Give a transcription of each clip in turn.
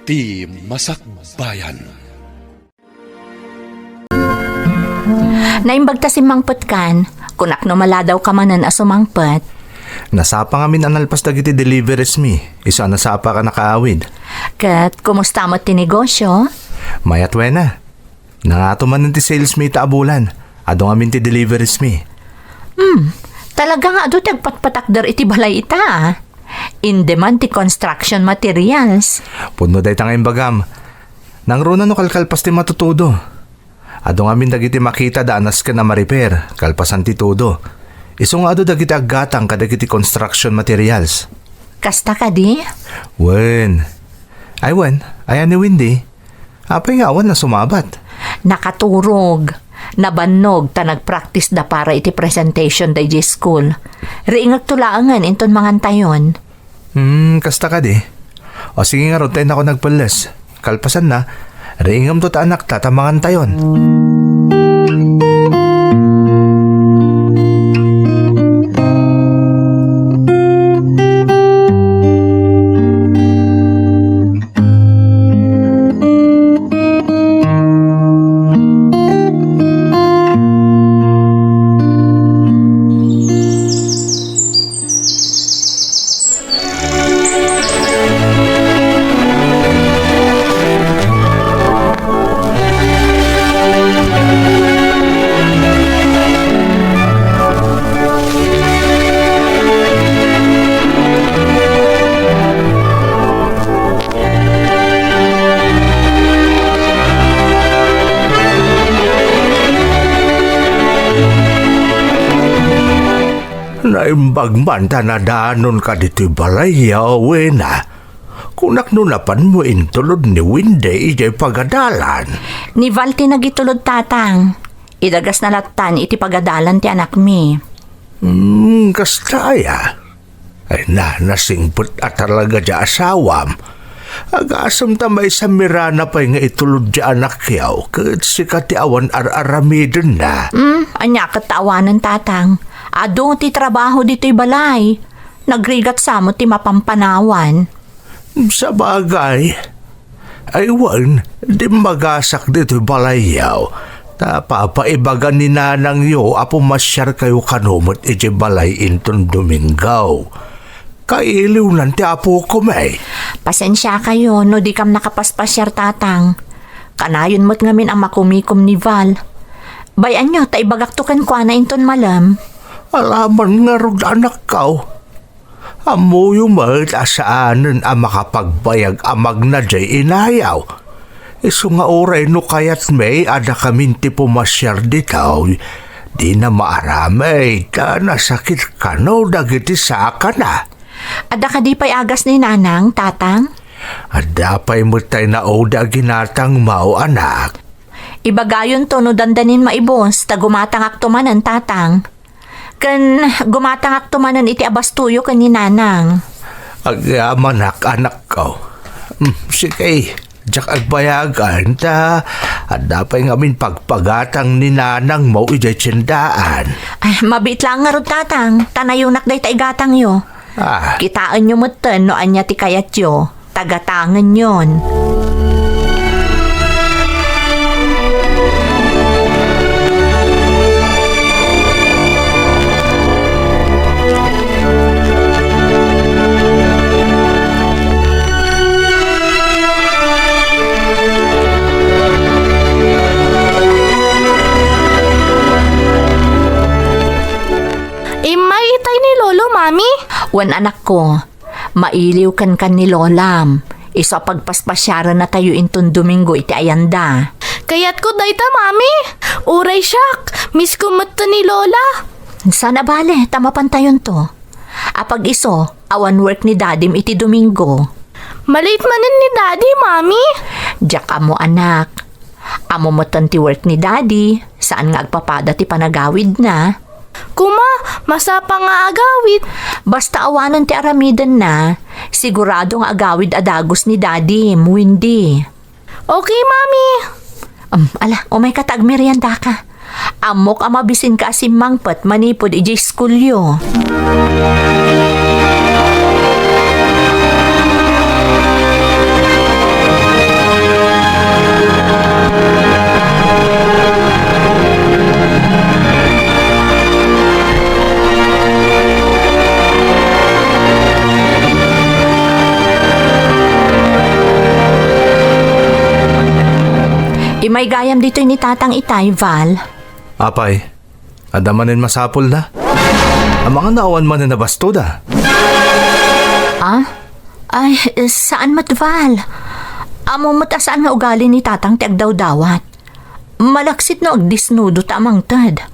iti Masakbayan. Naimbagta si Mangpet kan, kunak no maladaw ka manan asumangpet. Nasapa nga min analpas dagiti deliveries mi. Isa nasapa ka nakaawid. Kat, kumusta mo ti negosyo? Mayat wena. Nangato man ti sales mi taabulan. Ado nga min ti deliveries mi. Talaga nga do tagpatpatakder iti balay ita. In demand ti construction materials. Puno day tangayong bagam. Nang runa no kalkalpas ti matutudo. Ado nga min dagiti makita daanas ka na ma-repair. Kalpasan ti todo. Iso nga ado dagiti aggatang kadagiti construction materials. Kasta ka di? Wen. Ay wen, ayan ni Windy. Apay nga awan na sumabat. Nakaturog. Nabannog ta nagpractice da para iti presentation da iti school. Riingag tulaangan inton mangantayon. Kasta ka di. O sige nga ron tayo na ako nagpalas. Kalpasan na, riingam to ta anak tatamangan tayon. Naimbag man tanadanon ka dito'y balay, wena. Kunak nunapan mo intulod ni Windy ijay pagadalan. Ni Valti nagitulod tatang. Idagas na latan iti pagadalan ti anak mi. Kastaya. Ay nasingput at talaga dya asawam. Agasam tamay sa mirana pa'y nga itulod dya anak yaw. Kat sikat ti awan ar-aramidon na. Anya katawanan tatang. Ado ti trabaho dito'y balay. Nagrigat sa mo ti mapampanawan. Sa bagay, aywan, di magasak dito'y balayaw. Papaibagan ni nanang yo, apo masyar kayo kanumot iti balay inton Domingaw. Kailiw nan ti apo ko may. Pasensya kayo, no di kam nakapaspasyar tatang. Kanayon mo't ngamin ang makumikom ni Val. Bayan nyo, taibagaktukan kwa na inton malam. Alaman nga rog anak kaw. Amo yung mga asaanan ang makapagbayag amag na jay inayaw. Iso nga oray no kayat may ada kaminti pumasyar ditaw. Di na maaramay ta nasakit ka no dagiti saka na. Ada ka di pa'y agas ni nanang, tatang? Ada pa'y mutay na oda ginatang mao anak. Ibagayon to no dandanin maibos, ta gumatangak tumanan tatang. Kan gumatangak tumanan iti abastuyo kan ni nanang. Agamanak anak ko. Sige, jak agbayagan ta. Ada pa'y ngamin pagpagatang ni nanang mo ijay tsindaan. Ay, mabit lang nga ron tatang. Tanayunak day taigatang yo. Kitaan nyo mutan no anya ti kayat yo. Tagatangan yon. Mami? Wan anak ko, mailiw kan ni Lolam. Isa pagpaspasyaran na tayo inton Domingo iti ayanda. Kayat ko dayta, Mami. Uray siyak, miss ko mato ni Lola. Sana bale, tamapantayon to. Apag iso, awan work ni Dadim iti Domingo. Malate manin ni Daddy, Mami. Diyak amo anak. Amo matan ti work ni Daddy. Saan nga agpapada ti panagawid na? Kuma, masapa nga agawid. Basta awanan ti aramidan na, siguradong agawid adagos ni Daddy, Windy. Okay, Mami. Ala, umay katag merienda ka. Amok amabisin ka si Mangpet manipod iji skulyo. Imay gayam dito ni Tatang Itay, Val. Apay, adamanin masapol na. Ang mga naawan man na nabasto da. Ah? Ay, saan mat, Val? Amo matasaan nga ugali ni Tatang ti agdaw-dawat. Malaksit no agdisnudo tamang tad.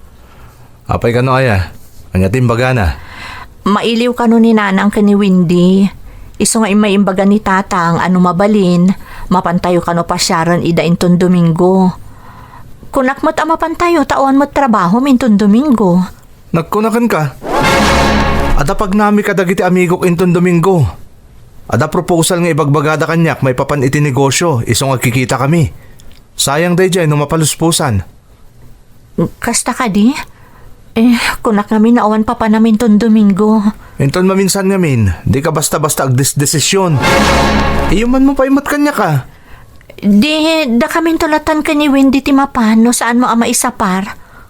Apay ka no aya, anyatin baga na. Mailiw ka no ni Nanang ka ni Windy. Iso nga imay imbaga ni Tatang ano mabalin, mapantayo ka no pasyaran ida inton Domingo. Kunak mo't mapantayo, tawan mo't trabaho minton Domingo. Nagkunakan ka. Ada pag nami kadagiti amigok inton Domingo. Ada proposal nga ibagbagada kanyak may papan iti negosyo, isong agkikita kami. Sayang day dyan no mapaluspusan. Kasta ka di? Kunak namin naawan pa namin ton Domingo. Inton maminsan ngamin, di ka basta-basta agdesisyon. Iyuman mo pa imot kanya ka. Di, da kami tulatan ka ni Wendy ti mapano saan mo ama isapar.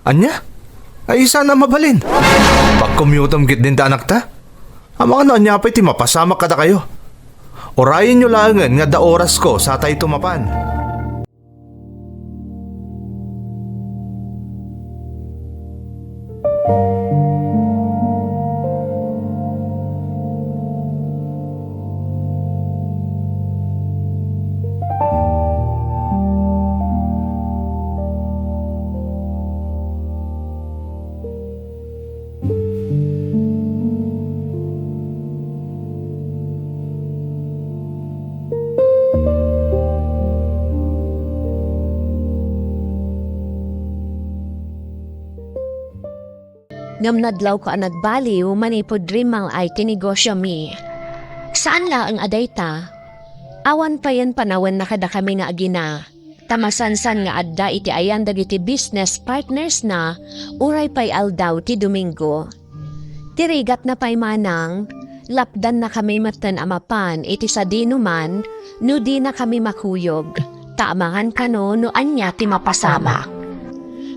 Anya? Ay isa na mabalin. Pag-commutam kit din ta anak ta. Ang mga noon niya pa'y ti mapasama kada kayo. Orayin nyo langan nga da oras ko sa tay tumapan. Ngamnadlaw ko ang nagbaliw, manipod rimang ay tinegosyo mi. Saan la ang adayta? Awan pa yan panawan na kada kami nga agina. Tamasansan nga adda iti ayan dagiti business partners na, uray pay aldaw ti Domingo. Tirigat na pay manang, lapdan na kami matan amapan iti sa dinuman, no di na kami makuyog. Taamangan kano no anya ti mapasama.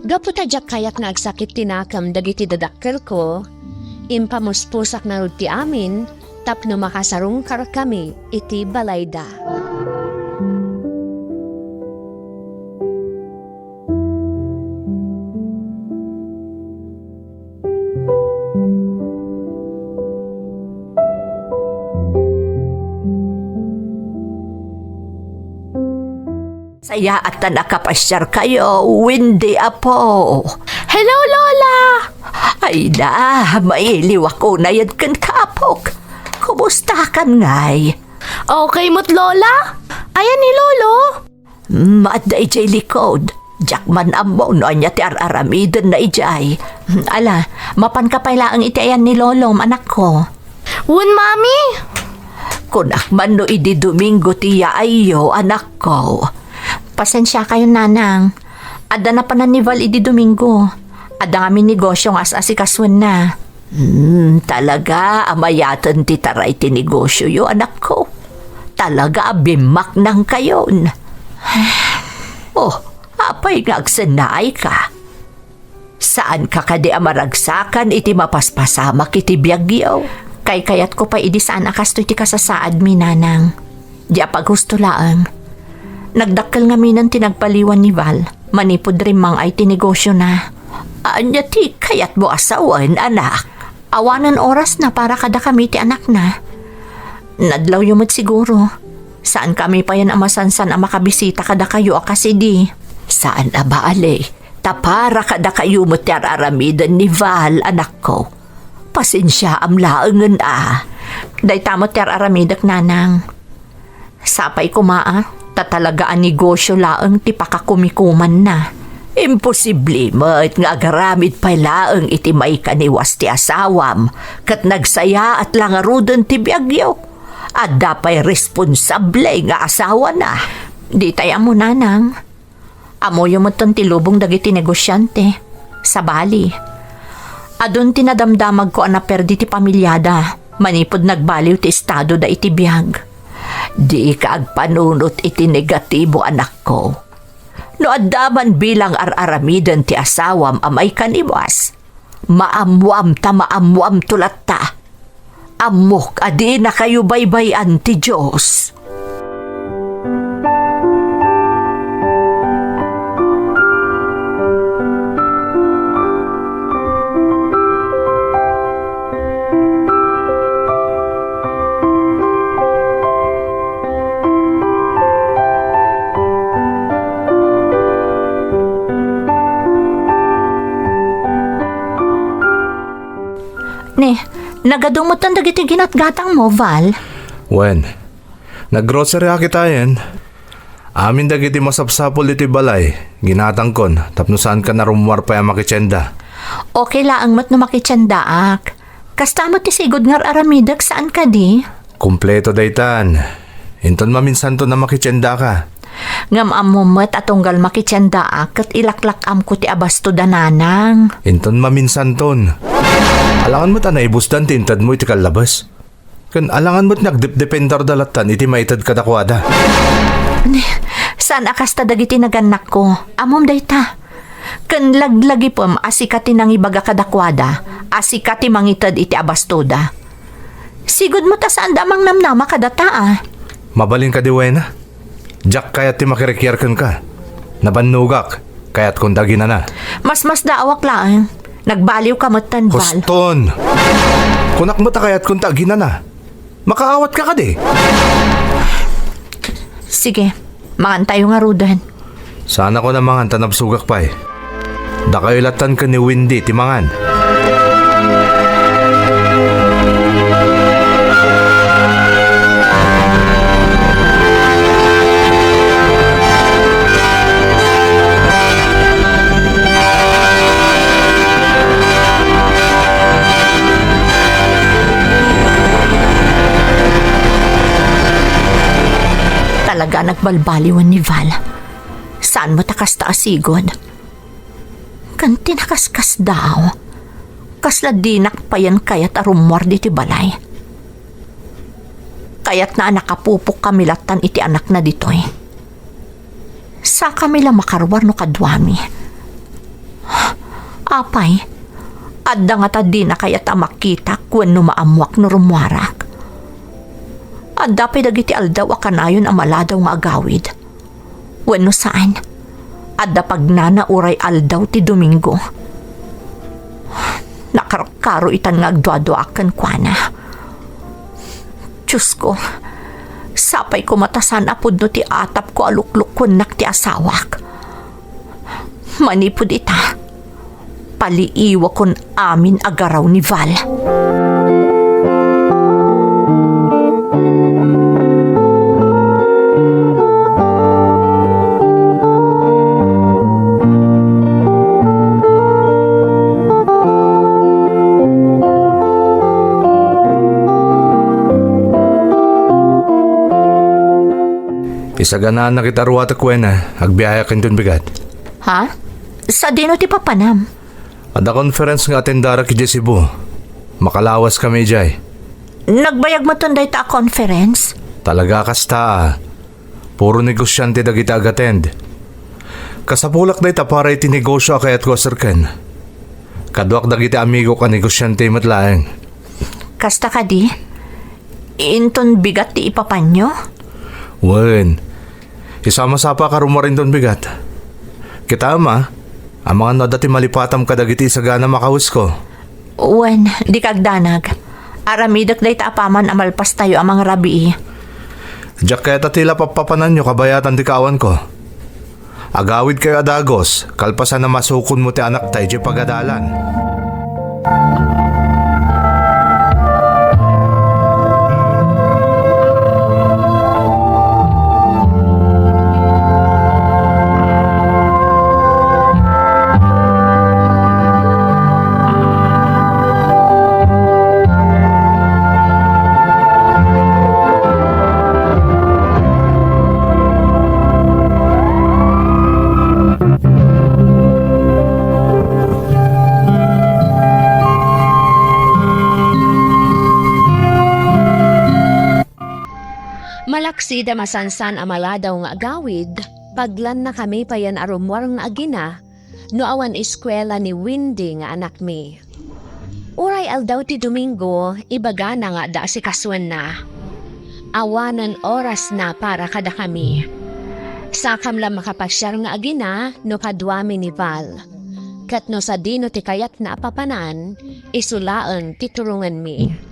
Gapu tadyak kayak nga agsakit tinakam dagiti dadakkel ko, impamuspusak na rod ti amin, tapno makasarungkar kami iti balayda. Saya at nakapasyar kayo, Windy Apo. Hello, Lola! Ay na, mailiw ako na yan kan kapok. Kumusta kan ngay? Okay mo't, Lola? Ayan ni Lolo. Maday jay likod. Jakman amo no anya ti araramiden na ijay. Ala, mapan ka pala ang itiayan ni Lolom, anak ko. Wun, Mami? Kunak man no idi Domingo tiya ayo, anak ko. Pasensya kayo, Nanang. Ada na pa na ni Val idi Domingo. Ada nga negosyo nga as-asikaswan na. Talaga, amayatan ti taray ti negosyo yo, anak ko. Talaga, abimak nang kayon. Oh, apay nga agsanay ka. Saan ka kadi amaragsakan iti mapaspasamak iti biyagyaw? Kay kayat ko pa idi saan akasto iti kasasaad mi, Nanang. Di apaghusto laang. Nagdakkel nga minan tinagpaliwan ni Val, manipod rimang ay tinegosyo na. Anya ti kayat mo asawan, anak. Awanan oras na para kada kami ti anak na. Nadlaw yumot siguro. Saan kami pa yan amasansan ang makabisita kada kayo kasi di? Saan abaale? Tapara kada kayo mo ti araramidan ni Val, anak ko. Pasensya am laangan Day tamot ti araramidak, Nanang. Sapay kumaa. Tatalagaan negosyo laang ti pakakumikuman na. Imposible mo't nga agaramid pa laang iti may kaniwas ti asawam kat nagsaya at langarudan ti biyagyo. At dapay responsable nga asawa na. Di tayo mo, Nanang. Amoyo mo ton ti lubong dagiti negosyante. Sa Bali. Adun tinadamdamag ko na perdi ti pamilyada. Manipod nagbaliw ti estado da iti biyag. Di ka agpanunot iti negatibo, anak ko. No addaman bilang araramidan ti asawam amay kaniwas, maamwam tulat ta. Amok adi na kayo baybayan ti Diyos. Nagadumot ang dagiti ginatgatang mo, Val. Wen, naggrocery kita yan. Amin dagiti masapsapol iti balay. Ginatang kon, tapno saan ka narumwar pa yung makitsenda. Okay laang mat no makitsandaak. Kasta mo ti sigod ngar aramidak saan ka di? Kumpleto daytan. Inton maminsan to na makitsenda ka. Ngam amumet atunggal makitsandaak kat ilaklak am ko ti abasto dananang. Inton maminsan ton. Alangan mo't anaibusdan tintad mo iti kalabas. Kan alangan mo't nagdependar dalatan iti maitad kadakwada. Saan akasta dagiti naganak ko? Amom dayta. Kan laglagi pom asikati nang ibaga kadakwada, asikati mangitad iti abastoda. Sigod mo ta saan damang namnama kadata ah. Mabalin ka di wena. Jack kayat ti makirikyarkan ka. Nabannugak, kayat kung dagina na. Mas daawak lang. Nagbaliw ka mo't tanbal. Huston! Kunak mo ta kayat kung dagina na. Makaawat ka di. Sige, mangantayo nga rudan. Sana ko na mangan tanabsugak pa eh. Dakailatan ka ni Windy timangan. Talaga nagbalbaliwan ni Val. Saan mo takas taasigon? Kanti nakaskas daw. Kasla dinak pa yan kayat arumwar di ti balay. Kayat na nakapupok kamilatan iti anak na ditoy. Sa kamila makarwar no kadwami. Apay, adda nga ta di na kayat amakita kwen no maamwak no rumwarak. Adda pay dagiti aldaw akanayon amaladaw nga agawid. Wenno saan? Adda pagnana uray aldaw ti Domingo. Nakarkaro itan nga agduado akan kuana. Diyos ko, sapay ko matasan apod no ti atap ko alukluk kunak ti asawak. Manipod ita, paliiwa kon amin agaraw ni Val. Isaganaan na kita ruwata kwena, agbiyaya kin dun bigat. Ha? Sa dino ti papanam? Ada conference nga atendara ki Cebu. Makalawas kami jay. Nagbayag mo tunday ta conference? Talaga kasta. Puro negosyante dagiti ag-attend. Kasapulak day ta para iti negosyo kayat ko sirken. Kadwak dagiti amigo ka negosyante matlaeng. Kasta ka di? Inton bigat ti ipapanyo? Wen, isama-sapa ka rumarin doon bigat. Kita ama, ang mga nadati malipatam kadagiti sa gana makawis ko. Wen, di kagdanag. Aramidak day taapaman amalpas tayo ang mga rabi. Diyak kaya tatila papapanan nyo kabayatan ti kawan ko. Agawid kayo adagos, kalpasan na masukon mo ti anak tayo di pagadalan. Malaksi da masansan amaladaw nga agawid, paglan na kami payan arumwar nga agina, no awan eskwela ni Windy nga anak mi. Uray aldaw ti Domingo, ibaga na nga da si kaswan na. Awanan oras na para kada kami. Sakam lang makapasyar nga agina, no kadwami ni Val. Kat no sa dino ti kayat na papanan, isulaan titurungan mi.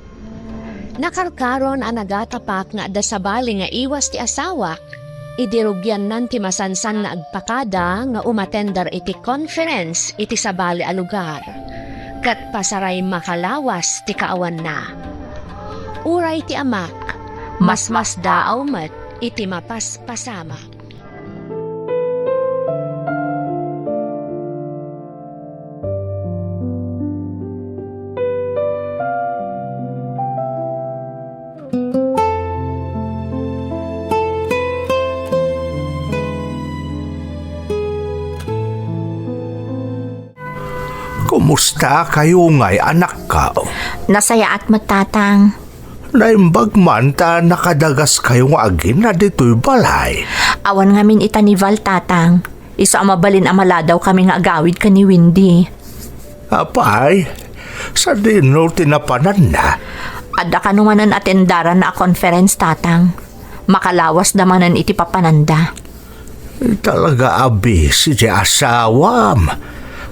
Nakarkaron ang nagatapak nga da sabali nga iwas ti asawak, idirugyan nan ti masansan nga agpakada nga umatendar iti conference iti sabali a lugar. kat pasaray makalawas ti kaawan na. Uray ti amak, mas daaw met iti mapas pasama. Kumusta kayo ngay anak ka? Nasaya at matatang. Naimbag man ta nakadagas kayo nga agin na dito'y balay. Awan ngamin ita ni Val, tatang. Isa mabalin amala daw kami nga agawid ka ni Windy. Apay, sa dino tinapanan na. Adda ka numanan atendaran na conference, tatang. Makalawas damanan iti papananda. Talaga abi si asawam.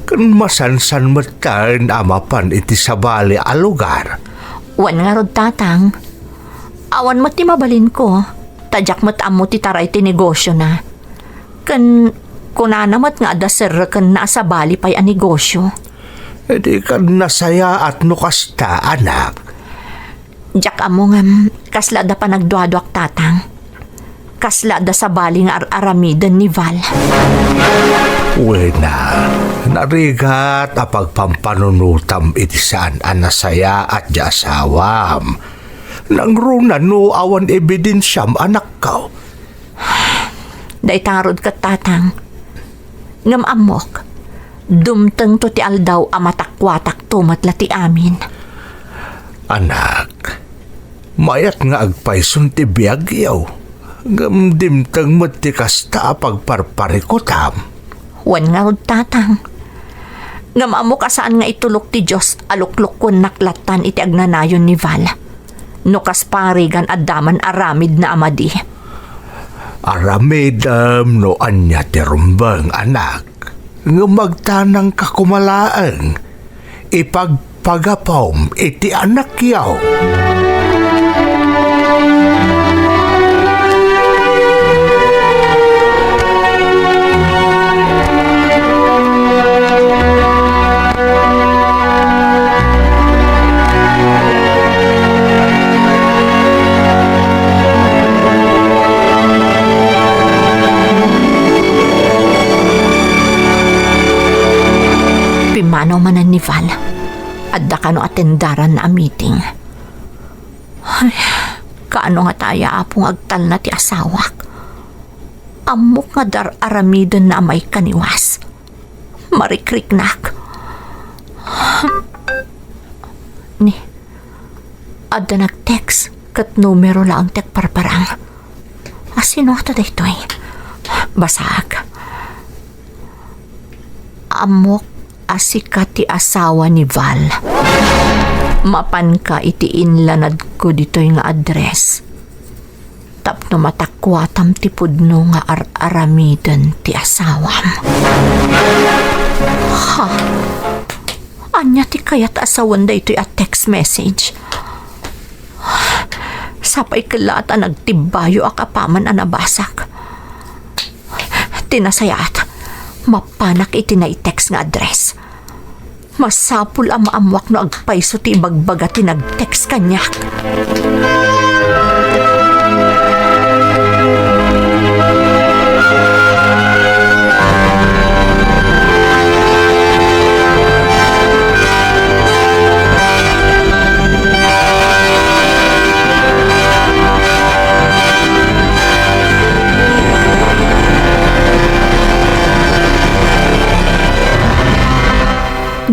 Kan masansan matan amapan iti sabali a lugar. Wan nga rod, tatang. Awan mo ti mabalin ko. Tadyak mo't amo ti taray ti negosyo na. Kunanamat nga ada sir kan na sa bali pa'y a negosyo. Di ka nasaya at nukasta, anak. Diyak amo nga kasla da pa nagduaduak, tatang. Kasla da sa bali nga aramidan ni Val. Wena, narigat a pagpampanunutam iti saan a nasaya at jasawam. Nangrunan no awan ebidensyam anak ka. Daitarod ka, tatang. Ngam amok, dumteng to ti aldaw amatakwatak tumatla ti amin. Anak, mayat nga agpayson ti biyag yaw. Ngam dimteng matikas ta pagparparikotam. Wan nga rod, tatang. Ngam amok asaan nga itulok ti Diyos aluklok kun naklatan iti agnanayon ni Val. Nukas parigan adaman aramid na amadi. Aramidam no anya ti rumbang anak. Nga magtanang kakumalaan. Ipagpagapom iti anak yaw. Pimanaw manan ni Val. Adda ka no atendaran na a meeting. Ay, kaano nga taya apong agtal na ti asawak. Amok nga aramidan na may kaniwas. Marikriknak. Ni, adda nag-text kat numero lang tek parparang. Asino ito dito eh? Basag. Amok asika ti asawa ni Val. Mapan ka iti inlanad ko dito'y nga address. Tapno matakwatam ti pudno nga aramidan ti asawam. Ha? Anya ti kayat asawan da ito'y a text message. Sapay kalata nagtibayo akapaman anabasak. Tinasayat. Mapanak iti na i-text nga address. Masapul ang maamwak no agpayso ti ibagbaga ti nag-text kanyak.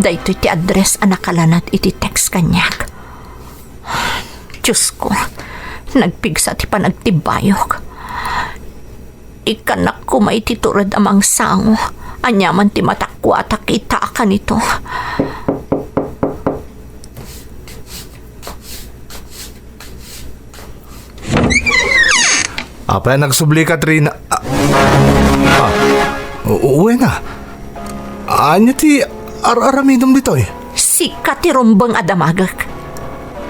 Dahito iti address anakalanat iti text kanyak. Diyos ko, nagpigsa ti panagtibayok. Ikanak ko maititurad amang sango. Anyaman ti matakwa takita ka nito. Apa nagsubli ka, Trina? Uwi na. Anya ti aramidom ditoy. Si katirumbang adamagak.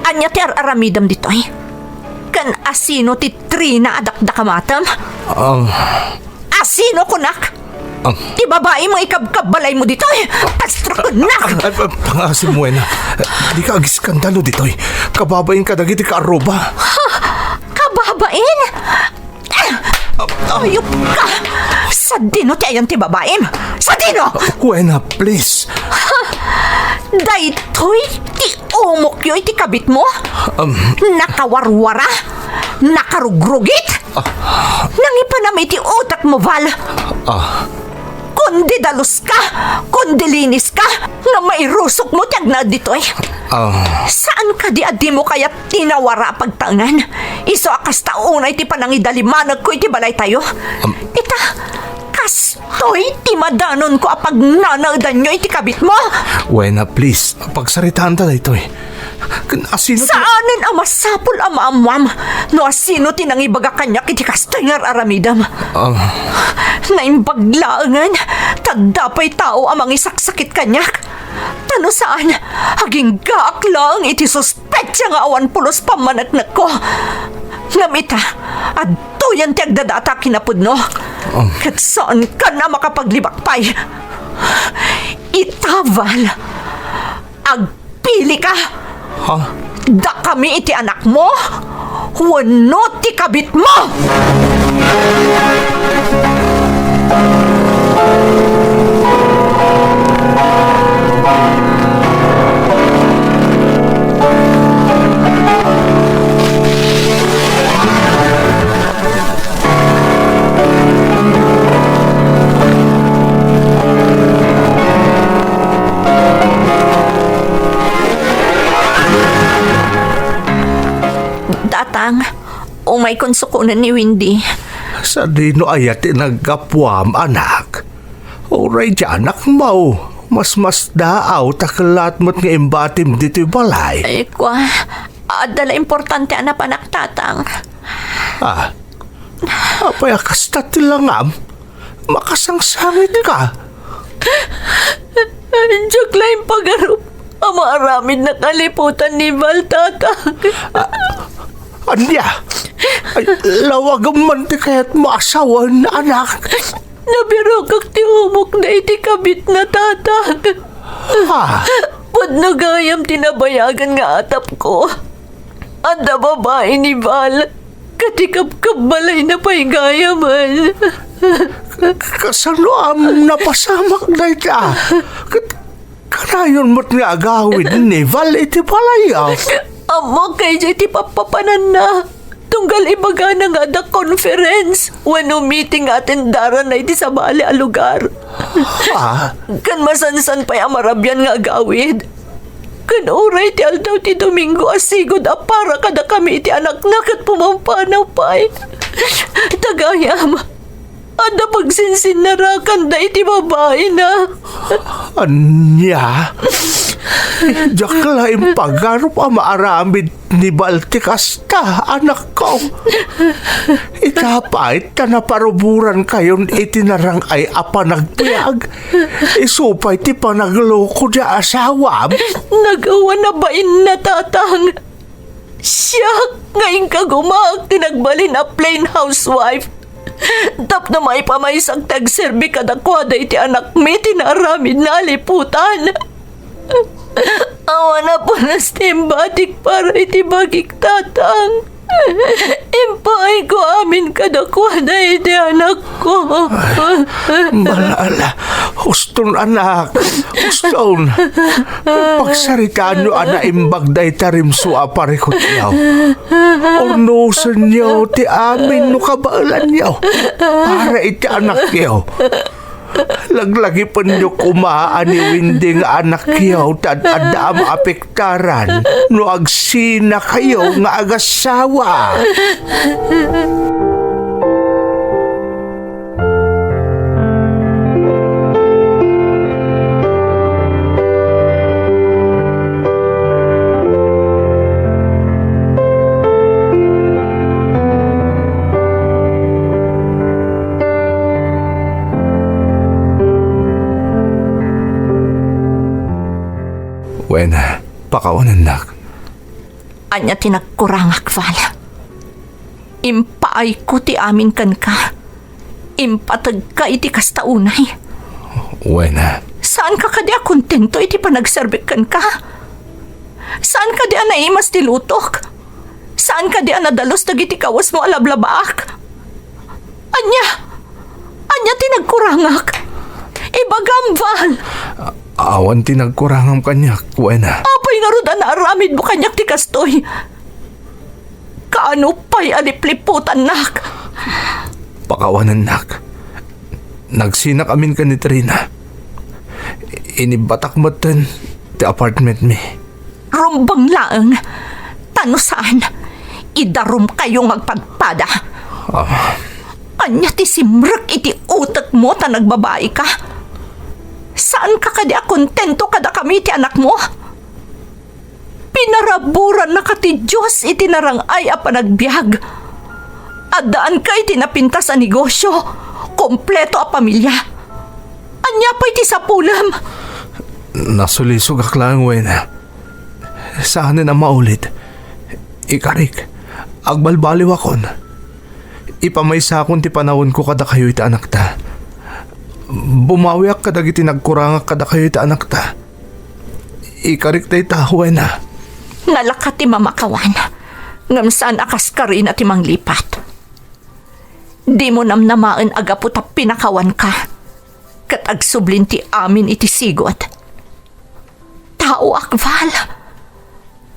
Anya ti aramidam ditoy. Kan asino ti Trina adakdakamatam? Asino kunak? Ti babae mo ikabkabalay mo dito eh. Kastro ko na. Pangasim mo na. Di ka agiskandalo ditoy. Kababain ka dagiti ka aruba. Kababain? Ayop ka. Sa dino ti ayan ti babae. Sa dino. Wena, please. Daytoy ti umok yoy ti kabit mo. Nakawarwara. Nakarugrugit. Nangipanamay ti utak mo, Val. Kundi dalos ka, kundi linis ka, nga mairusok mo tiyag na dito eh. Saan ka di mo kaya tinawara pagtangan? Iso akas taunay ti panangidalimanag ko iti balay tayo. Ita, kastoy ti madanon ko apag nanaudan nyo iti kabit mo. Wena, please. Pagsaritaan ta dito eh. Asino Saanin ang masapul amaamwam? No asino tinangibaga kanya iti kastoy nga aramidam. Naimbaglaangan, tagdapay tao amang isaksakit kanyak. Tano saan, aging gaak lang iti suspetsya nga awan pulos pamanagnak ko. Ngamita, adto yan ti agdadata kinapudno. Kat saan ka na makapaglibakpay? Itaval, agpili ka. Da kami iti anak mo, wano ti kabit mo. Datang, umay konsukunan ni Windy. Sa dino ayat nagkapwam, anak. Oray di anak mo. Mas daaw takalat mo't nga imbatim dito'y balay. Ay, kwa, adala importante anak tatang. Apay akasta tilangam. Makasangsangit ka. Diyak lang pagarup. Ang maaramid na kaliputan ni Val, tatang. Anya, ay, lawag ang manti kaya't maasawan, anak. Nabiro kak ti umok na iti kabit na tatang. Pud gayam tinabayagan nga atap ko. Anda babae ni Val, katikap-kabalay na pa'y gayaman. Kasano am napasamak na ita? Kanayon mo't nga agawin ni Val iti palayaw. Amo kay ti papapanan na. Tunggal ibaga na nga da conference. Wano meeting atin daran na iti sa bali a lugar. Kan masansan pa'y amarabyan nga agawid. Kan oray ti aldaw ti Domingo asigod a para kada kami iti anak na kat pumampanaw pa'y. Tagayam. Anda pagsinsin na rakan da iti babae na. Anya? Diyak laing paggarup ang maaramid ni Baltikasta, anak ko. Itapait na naparuburan kayon itinarang ay apa nagpiyag. Isupay ti panagloko di asawam. Nagawa na bain na tatang. Siya ngayon kagumag tinagbalin a plain housewife. Tap na may pamaysang tagserbi kadakwada iti anak mi tinaramid na liputan. Awa na po na stimbatik para iti bagik tatang. Impay ko amin kadakwada iti anak ko. Malala, huston anak, huston. Pagsaritaan nyo ana imbagday tarimso aparikot niyaw. Ornosan niyaw ti amin no kabaalan niyaw. Para iti anak niyaw. Laglagi pa niyo kumaan ni Windy nga anak yaw tad adam apektaran no agsina kayo nga agasawa. Wen, pakaunan nak. Anya tinagkurangak, Val. Impaay ko ti amin kan ka. Impatag ka iti kastaunay. Wena, Saan ka kadi kontento iti panagserbikan ka? Saan ka di naimas ti lutok? Saan ka di nadalos dagiti kawas mo alablabaak? Anya ti nagkurangak. Ibagam, Val. awan tinagkurangam kanyak, Wena. Apay nga ron na aramid mo kanyak ti kastoy. Kaano pa'y alipliputan nak? Pakawanan nak. Nagsinak amin ka ni Trina. Inibatak mo ten ti apartment mi. Rumbang laang. Tano saan? Idarum kayong magpagpada. Anya ti simrek iti utak mo ta nagbabae ka? Saan ka kadi kontento kada kami ti anak mo? Pinaraburan na ka ti Diyos iti narangay a panagbiag. Adaan ka iti napinta sa negosyo. Kompleto a pamilya. Anya pa iti sapulam. Nasulisog aklang, Wena. Saan na maulit? Ikarik, agbalbaliw akon. Ipamaysa akon ti panahon ko kada kayo iti anak ta. Bumawiak kadag iti nagkurangak kada kayo iti anak ta. Ikarik ta ita, Wena. Nalaka ti mamakawan. Ngamsaan akas ka rin at imang lipat. Di mo namnamaan agapu ta pinakawan ka. Kat agsublin ti amin iti sigot. Tao akval.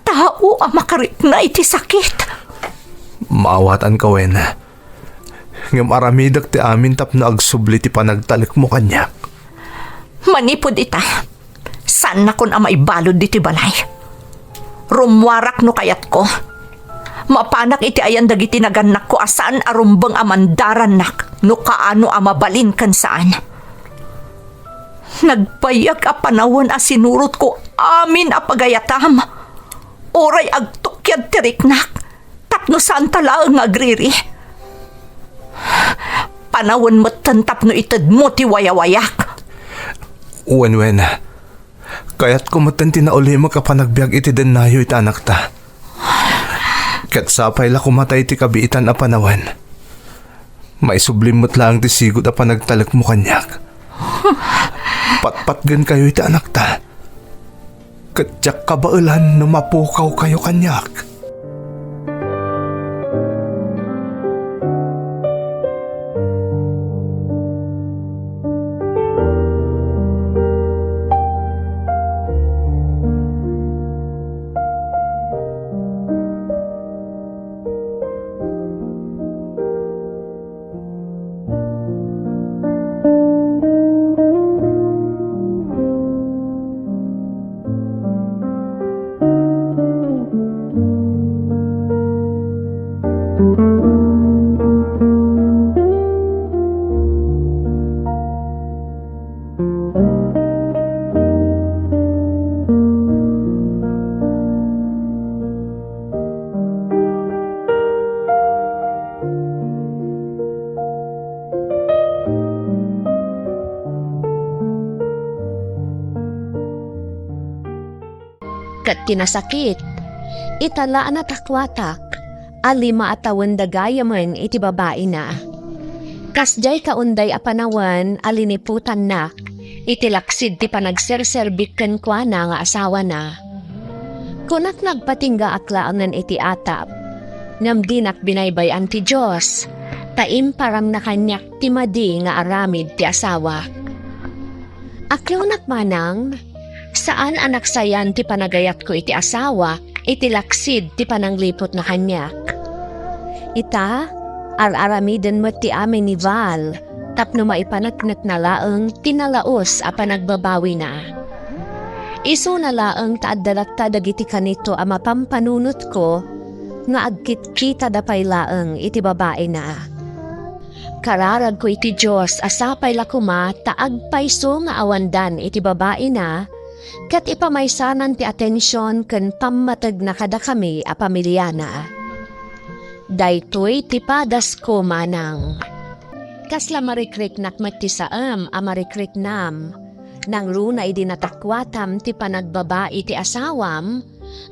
Tao ang makarik na iti sakit. Maawatan ka, Wena. Ngam aramidak ti amin tapno agsubli ti panagtalik mo kanyak. Manipod ita. San na kun ang maibalod di ti balay. Rumwarak no kayat ko. Mapanak iti ayan dagiti naganak ko asaan arumbang amandaran nak no kaano amabalin kan saan. Nagbayag a panawon a sinurot ko amin a pagayatam. Oray agtukyad tiriknak tapno saan talaang agriri. Panawon mo tantap no itad mo ti wayawayak. Wena. Kaya't kumatan tinauli mo kapanagbiag iti denayo iti anak ta. Kat sapay la kumatay ti kabiitan a panawan. May sublimot lang ti sigot a panagtalak mo kanyak. Patpatgan kayo iti anak ta. Katyak kabailan no mapukaw kayo kanyak. Kat kinasakit, itala na takwatak, alima atawan dagayaman iti babae na. Kasjay kaunday a panawan aliniputan na, iti laksid ti panagserserbikan kwa na nga asawa na. Kunak nagpatingga aklaanan iti atap, namdinak binaybayan ti Diyos, taim param na kanyak ti madi nga aramid ti asawa. Aklaw manang, saan anak sayan ti panagayat ko iti asawa, iti laksid ti pananglipot na kanyak. Ita, ar-aramiden mo ti amin ni Val, tapno maipanatnat na laeng tinalaos a panagbabawi na. Isu na laeng taaddalat dagiti kanito a mapampanunot ko, nga agkit-kita dapay laeng iti babae na. Kararag ko iti Diyos asapay lakuma taagpayso nga awandan iti babae na, kat ipamaysanan ti atensyon ken pammatag na kada kami a pamilya na. Daytoy ti padas ko manang. Kasla marikriknak mati saam a marikriknam. Nang runa idi natakwatam ti panagbabae ti asawam,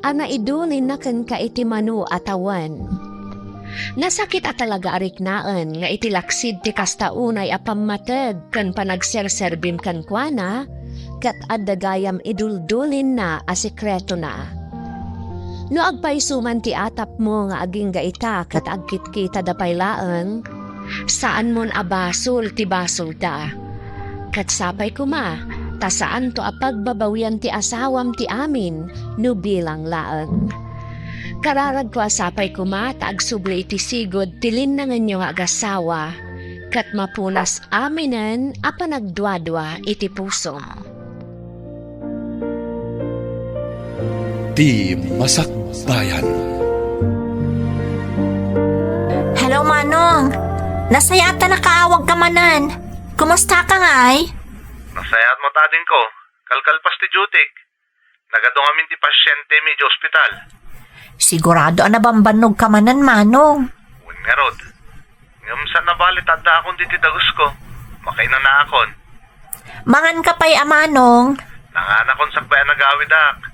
a naidulin na ken ka iti manu atawan. Nasakit at talaga ariknaan nga itilaksid ti kastaunay apammatag kan panagserserbim kan kuana kat addagayam iduldulin na a sekreto na. No agpaisuman ti atap mo nga aging gaita kat agkitkita da paylaan, saan mon abasol ti basol da. Kat sapay kuma, ta saan to apagbabawian ti asawam ti amin no bilang laeng. Kararag ko asapay kuma ta agsubli iti sigod tilin na nga agasawa kat mapunas aminan a panagdwadwa iti pusom. Di Masakbayan. Hello, Manong. Nasaya ata nakaawag ka manan. Kumusta ka nga ay? Nasayat mo tading ko. Kalkalpas ti Jutik. Nagadong amin ti pasyente medyo ospital. Sigurado na bambanog ka manan, Manong. Uwin nga rod. Ngam sa nabalit adda akong diti dagus ko. Makainan na akon. Mangan ka pa'y Manong. Nanganak kon sakbay nagawid ak.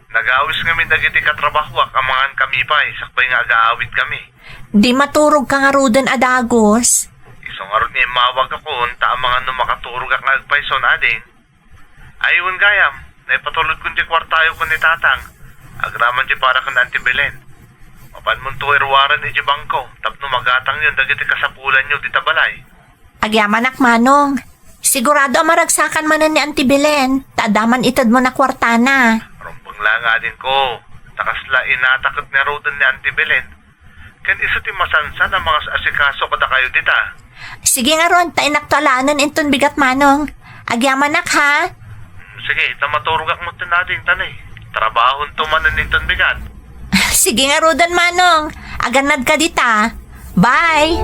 Nagawis ngamin dagiti katrabahwak amangan kami pa'y sakbay nga agaawid kami. Di maturog ka nga rudan adagos. Isong arod niya mawag ako ta amangan no makaturog ak nagpayson ading. Ayun gayam, naipatulod kun di kwartayo kun ni tatang. Agraman di para kan Auntie Belen. Mapan mo to irwaran ni di bangko, tapno magatang yun dagiti kasapulan nyo di tabalay. Agyaman ak, Manong. Sigurado maragsakan manan ni Auntie Belen. Tadaman itad mo na kwartana. Rumpang lang nga din ko. Takasla inatakot ni Rodan ni Auntie Belen. Kan isa ti masansan ang mga asikaso kada kayo dita. Sige nga ron, tainaktualanan inton bigat, Manong. Agyaman ak, ha? Sige, tamaturugak mo natin tanay. Trabahon tumanan ninton bigat. Sige nga rudan, Manong. Aganad ka dita. Bye!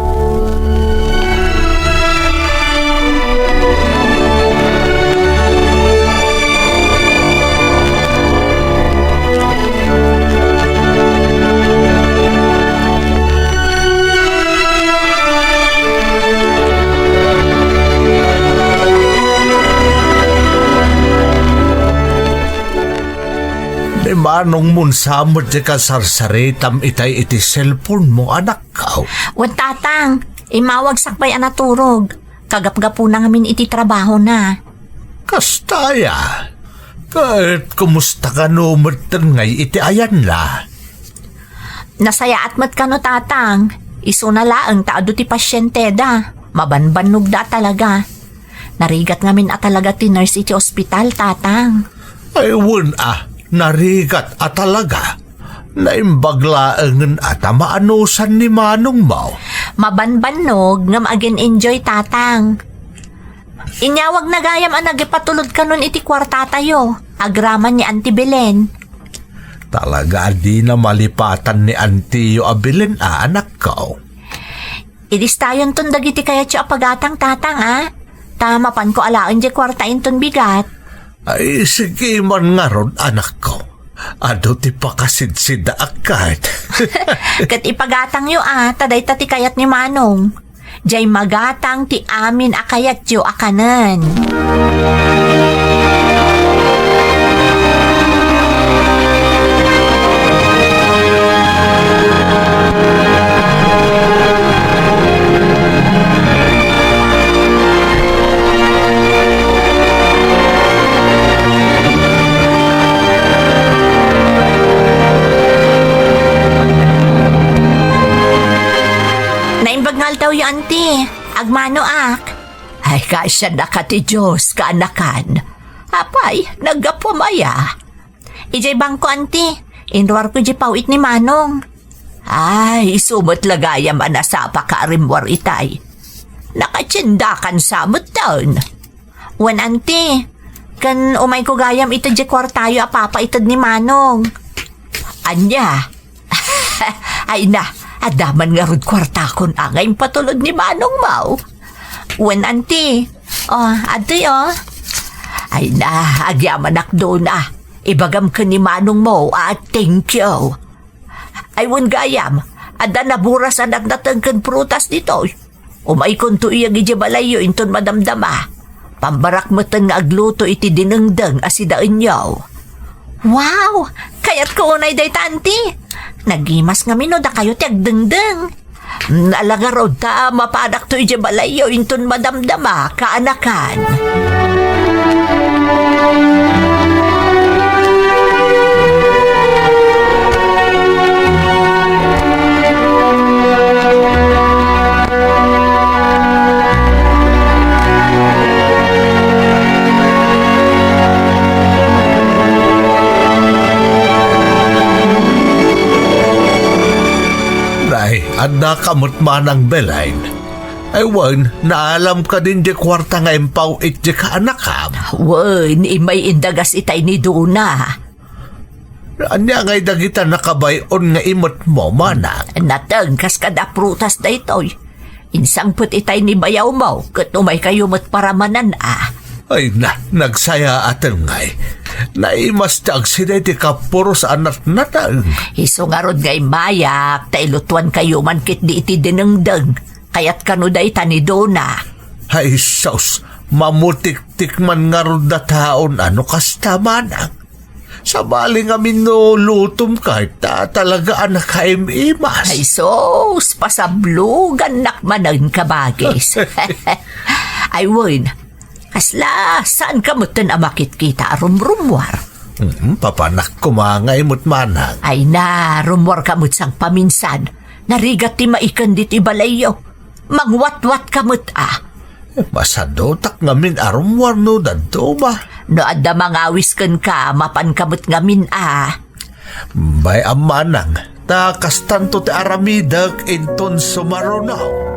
Di manong mun samot di ka sarsaritam itay iti cellphone mo anak kao. Wan tatang, imawag sakbay anaturog. Kagap-gapo na ngamin iti trabaho na. Kastaya. Kahit kumusta ka no ngay iti ayan la. Nasaya at mat ka no tatang. Iso na laang taado ti pasyente da. Mabanbanog da talaga. Narigat ngamin at talaga ti nurse iti ospital, tatang. Ay wun narigat at talaga. Naimbaglaangan at maanusan ni Manong Mau. Mabanbanog ngam again enjoy, tatang. Inyawag na gayam ang nagipatulod ka nun iti kwarta tayo. Agraman ni Auntie Belen. Talaga di na malipatan ni Antiyo Abilin anak ko. Idis tayon ton dagiti kaya tiyo apagatang, tatang, Tama pan ko alaan di kwarta inton bigat. Ay sige man nga ron anak ko. Ado ti pakasid-sida akad. Kat ipagatang yo taday tati kayat ni Manong. Diyay magatang ti amin akayat yo akanan. Naimbag daw yung auntie. Agmano ak. Ay kasya na ka ti Diyos kaanakan. Apay, nagapumaya. Ijay bangko auntie. Inruar ko di pawit ni Manong. Ay, sumot lagayam anasapa ka arimwar itay. Nakatsindakan samot taon. Wan auntie. Kan umay ko gayam ito di kwartayo apapa itad ni Manong. Anya. Ay na. Adaman nga rod kwarta kon angay patulod ni Manong Mau. Wen auntie. Adoy Ay na, agyaman akdo na. Ibagam ka ni Manong Mau thank you. Ay wen gayam, ada naburas anak natangkan prutas dito. Umay kon to iyag ijabalayo inton madamdama. Pambarak matang nga agluto iti dinengdeng asidaan yaw. Wow! Kaya't ko unay day tanti. Nagimas nga mino da kayo ti agdengdeng. Nalagarod ta mapanak to ije balayo inton madamdama kaanakan. Nay, anda kamot man ang belain. Ay wan, naalam ka din di kwarta nga empaw it di ka anakam. Wen, imay indagas itay ni Duna. Anya ngay dagita nakabayon nga imot mo, manang. Nateng kas kada prutas da itoy. Insang put itay ni bayaw mo, kat umay kayo matparamanan Ay na, nagsaya atan ngay. Naimas tag sineti ka puro sa anak natang. Iso nga rod ngay mayak, tailutuan kayo man kit di iti dinengdeng. Kayat kano da ita ni Duna. Ay sus, mamutik-tik man nga ron na taon ano kasta manang. Sa bali nga minulutom kahit talaga anak kaimimas. Ay sos, pasablugan nakmanan ka bagis. Ay wen, kasla, saan ka mo tan amakit kita rumrumwar? Papanak kumangay mo't manang. Ay na, rumwar ka mo't sang paminsan. Narigat ti maikan dit ibalayo. Mangwat-wat ka mo't Masadotak ngamin arumwar no dadto ba? No adda mangawis kan ka, mapan ka mo't ngamin Bay amanang, takas tanto ti aramidag inton sumarunaw.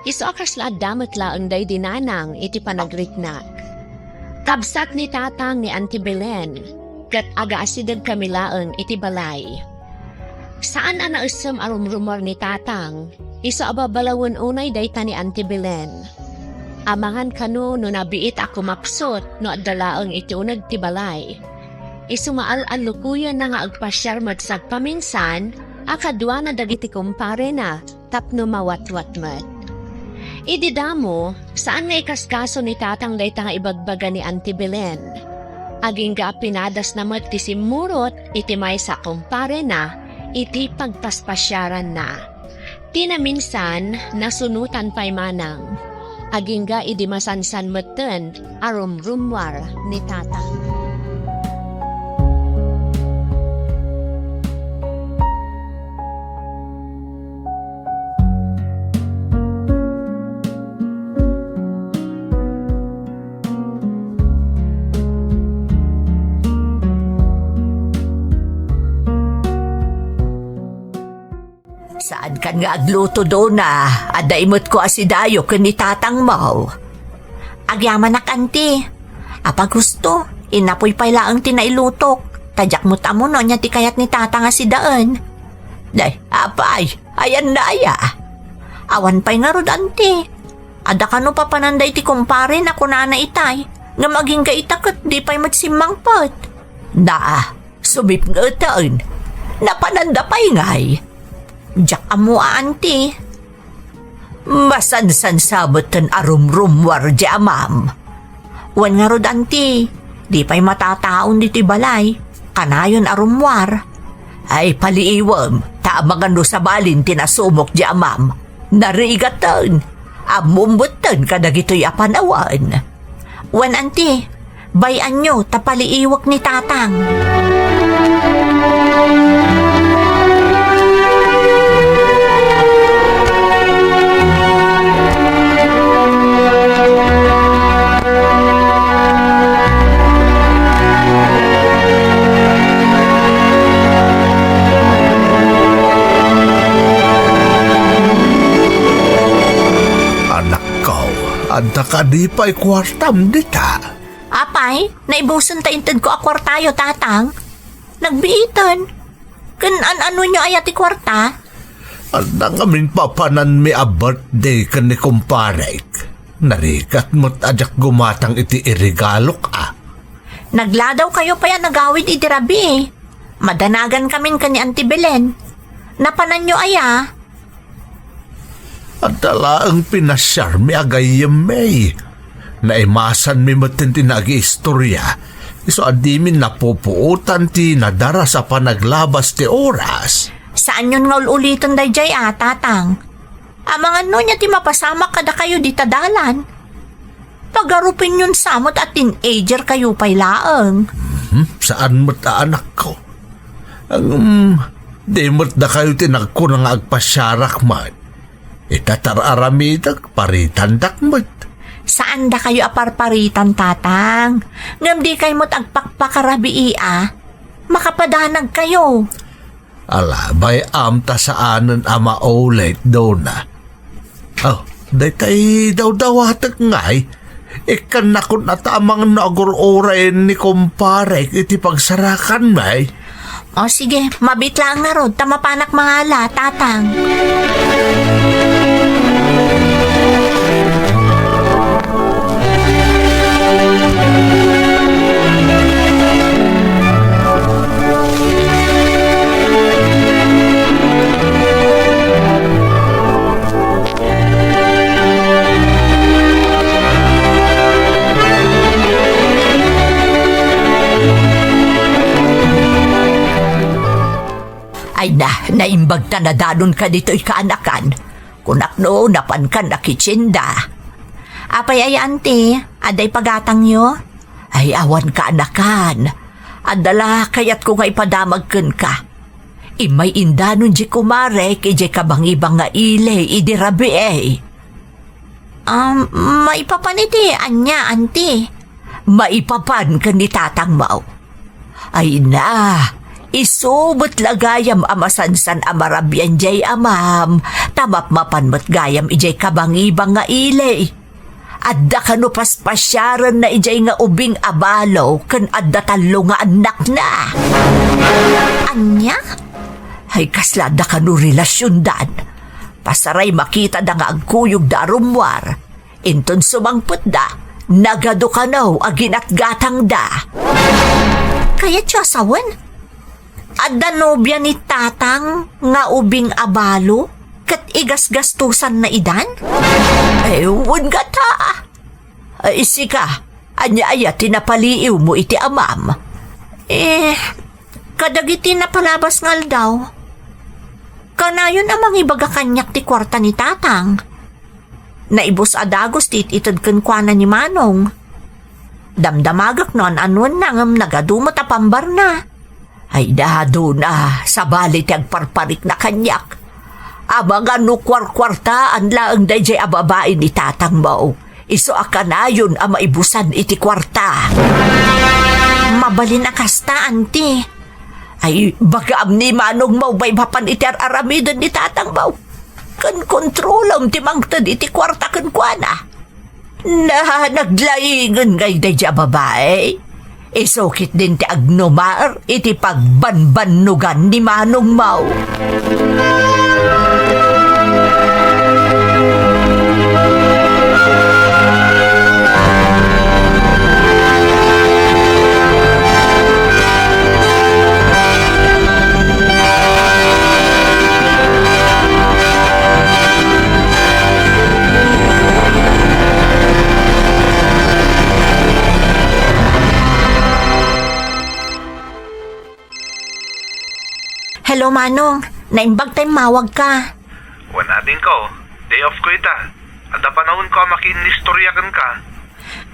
Iso akasla damat laang day dinanang iti panagriknak. Kabsat ni tatang ni Auntie Belen, kat aga-asidad kami laang iti balay. Saan ana usam arumrumor ni tatang, iso ababalawon unay day ta ni Auntie Belen. Amangan kano no nabiit ako mapsot no adalaang iti unag ti balay. Iso maal-an lukuyan na nga agpasyar matsag paminsan, akadwa na dagiti kumpare na tapno mawat-wat mat. Ididamo, saan nga ikaskaso ni tatang dayta nga ibagbaga ni Auntie Belen? Aging ga pinadas na mat ti simurot, iti may sa kumpare na, iti pagpaspasyaran na. Tinaminsan, nasunutan pa'y manang. Aging ga idi masansan matan, arumrumwar ni tatang. Saan kan nga agluto do na, adaimot ko asidayo kan ni tatang mo. Agyaman na kanti. Apa gusto, inapoy pala ang tinailutok. Tadyak mo tamo no niya ti kayat ni tatang asidaan. Day, apay, ayan na aya. Awan pa'y nga rod anti. Ada ka no papananday ti kumpare na kunana itay, nga maging gaitakot di pa'y magsimangpot. Da, sumip nga taan, napananda pa'y ngay. Diyak amo auntie. Masansan sabot tan arumrumwar di amam. Wan nga rod auntie, di pa'y matataon diti balay, kanayon arumwar. Ay paliiwam, taamangan no sa balin tinasumok di amam. Narigatan, amumbutan kadagito'y apanawan. Wan auntie, bayan nyo tapaliiwak ni tatang. Anda ka di pa'y kwartam dita. Apay, naibusan ta intad ko akwartayo tatang. Nagbiitan. Kan ano nyo ay ati kwarta? At nang amin papanan mi a birthday ka ni kumparek. Narikat mo't ajak gumatang iti irigalok Nagladaw kayo pa yan nagawid itirabi eh. Madanagan kamin ka ni Auntie Belen. Napanan nyo aya. At tala ang pinasyar mi agayam may. Naimasan mi matinti nag-istorya. Iso adimin napupuutan ti nadara sa panaglabas ti oras. Saan yun nga ulitin day jay tatang? Amang ano niya ti mapasama kada kayo di tadalan. Pagarupin yun samot at teenager kayo pa'y laang. Saan mo't anak ko? Di mo't na kayo tinagko na nga agpasyarak man. Itatararamidag paritan dakmat. Saan da kayo aparparitan tatang? Ngam di kayo mo't agpakpakarabi makapadanag kayo. Alabay amta saanan ama ulit do na. Oh, day daw dawatag ngay. Ikan nakot na tamang nagor-oray ni kumpare iti pagsarakan may. O sige, mabit lang nga rod, tamapanak mahala, tatang. Ay naimbag ta na danon ka dito'y kaanakan. Kunak no, napan ka na kitsinda. Apay ay auntie, aday pagatang nyo? Ay awan ka anakan. Adala kayat ko nga ipadamag ka. Imay indanon di kumare, kaya kabang-ibang nga ile, idirabi eh. Maipapaniti, anya, auntie. Maipapan ka ni tatang mau. Ay na, isubot lagayam amasansan amarabyan jay amam, tamap mapanmat gayam ijay kabangibang nga ilay. Adda kano paspasyaran na ijay nga ubing abalo, kan adda talo nga anak na. Anya? Ay kaslada kano relasyon dan. Pasaray makita da nga agkuyog da rumwar. Inton sumangput da, nagado kanaw aginat gatang da. Kaya tiyasawan? Adda nobya ni tatang nga ubing abalo kat igas-gastusan na idan? Ewan ka ta. Isika, anya tinapaliiw mo iti amam. Kadagiti napalabas ngal daw. Kanayon amang ibaga kanyak ti kwarta ni tatang. Naibos adagos tit itad kankwana ni Manong. Damdamagak non anuan nangam nagadumot a pambar na. Ay dado na, sa balit yung parparik na kanyak. Abang ano kwarkwartaan lang dayjay ababae ni tatang mo. Iso akanayon ang maibusan iti kwarta. Mabalin akasta, auntie. Ay baga ni Manong mo bay mapan iti aramidan ni tatang mo. Kan kontrolam ti mangtad iti kwarta kan kuana. Na naglaingan ngay dayjay ababae. Isokit din ti agnomar iti pagbanbanugan ni Manong Mau. Hello, Manong. Naimbag tayong mawag ka. Wala din ko. Day off ko ita. Ada panahon ko makinistoryakan ka.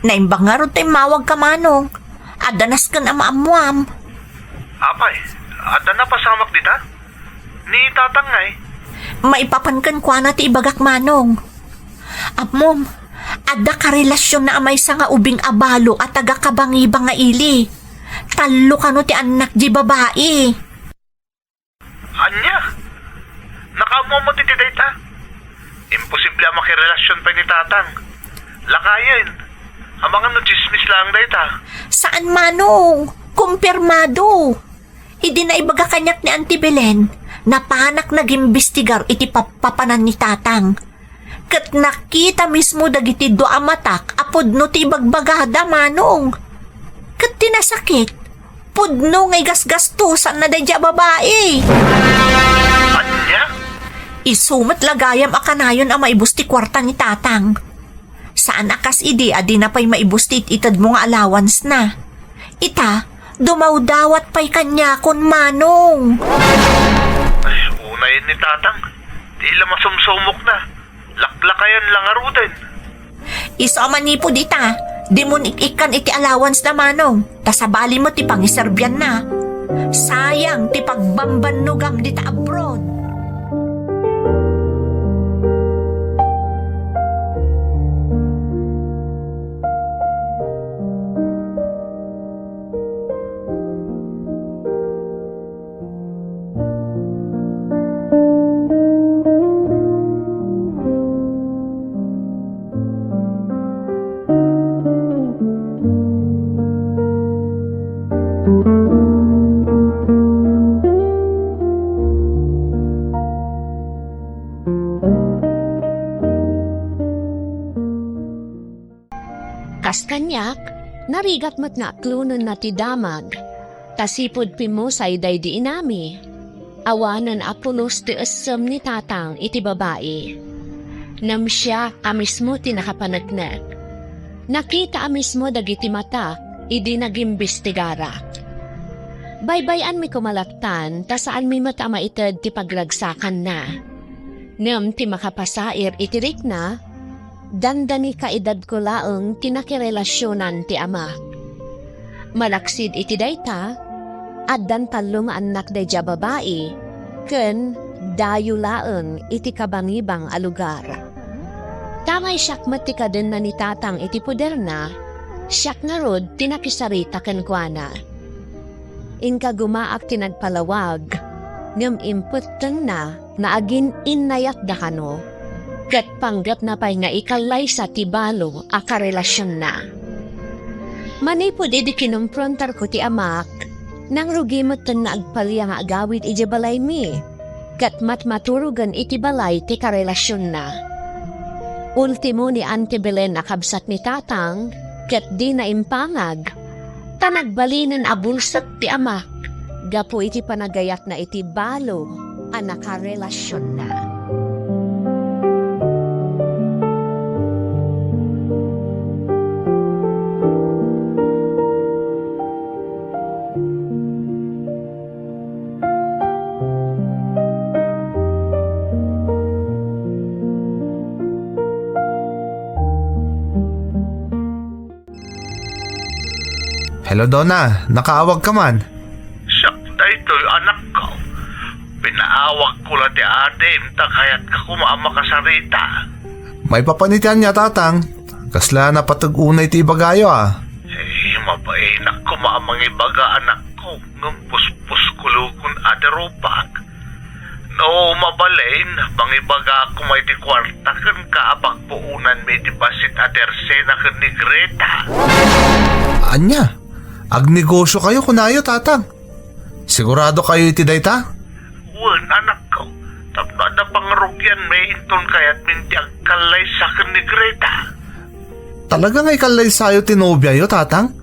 Naimbag nga rin tayong mawag ka, Manong. Adanas ka na maamuam. Apay, ada na pasamak dita? Ni tatang ngay. Maipapankan kwa na ti ibagak, Manong. Apmom, ada ka relasyon na amay sa nga ubing abalo at taga kabangibang nga ili. Talo ka no ti anak di babae. Anya? Nakaamo mo titi dayta? Imposible ang makirelasyon pa ni tatang. Lakayin. Ang mga no chismis lang dayta. Saan, Manong? Kumpirmado. Idi na ibaga kanyak ni Auntie Belen, napanak nag-imbestigar iti papanan ni tatang. Kat nakita mismo dagiti do amatak, apod no ti ibagbagada manong. Kat tinasakit, pudno ngay gasgastusan na dadya babae. Anya? Isumat lagayam akanayon ang maibusti kwarta ni tatang. Saan akas idi adi na pa'y maibusti itad mo nga allowance na. Ita, dumawdawat pa'y kanya kon manong. Ay, unayin ni tatang. Di lang masumsumok na. Laklakayan lang arutin. Iso manipo dita, di mo ikan iti allowance na manong. Tasabali mo ti pangiserbyan na. Sayang ti pagbambanugam dita abroad. Kas kanyak, narigat mat nga klunon na ti damag. Tasipod pimusay day di inami. Awanan apulos ti asam ni tatang iti babae. Nam siya amismo ti nakapanagnak. Nakita amismo dagiti mata, idi nagimbestigara. Baybayan mi kumalaktan, ta saan mi mata maitad ti paglagsakan na. Nam ti makapasair itirik na, dandani kaedad ko laeng tinakirelasyonan ti ama. Malaksid iti dayta, addan talong anak dayja babae, ken dayo laeng iti kabangibang a lugar. Tamay siyak matikaden na ni tatang iti puder na, siyak nga rod tinakisarita ken kuana. Inka gumaak tinagpalawag, ngam imputten na agin innayat da kano, kat panggap na pa'y nga ikalay sa tibalo a karelasyon na. Manipod idi kinumprontar ko ti amak, nang rugimot na agpalya nga agawid iti balay mi, kat matmaturugan iti balay ti karelasyon na. Ultimo ni Auntie Belen nakabsat ni tatang, kat di na impangag, tanagbalinan abulsat ti amak, gapo iti panagayat na iti balo a nakarelasyon na. Hello Donna, nakaawag ka man. Siyak na ito'y anak ko. Pinaawag ko lang ti adim, takayat ka kumaama ka sa rita. May papanitian niya tatang. Kasla na patag-unay ti ibagayo ah. Eh, mabainak kumaamang ibaga anak ko. Ng puspus kulukon aderopag. No, mabalain, mangibaga ako may di kwarta kan kaapagpuunan may di basit adersena kan ni Greta. Anya? Agnegosyo kayo kunayo tatang. Sigurado kayo iti dayta? Wan, anak ko. Tapno na pangarugyan may inton kayat minti agkalay sa kan ni Greta. Talaga nga ikalay sayo tinobya yo tatang?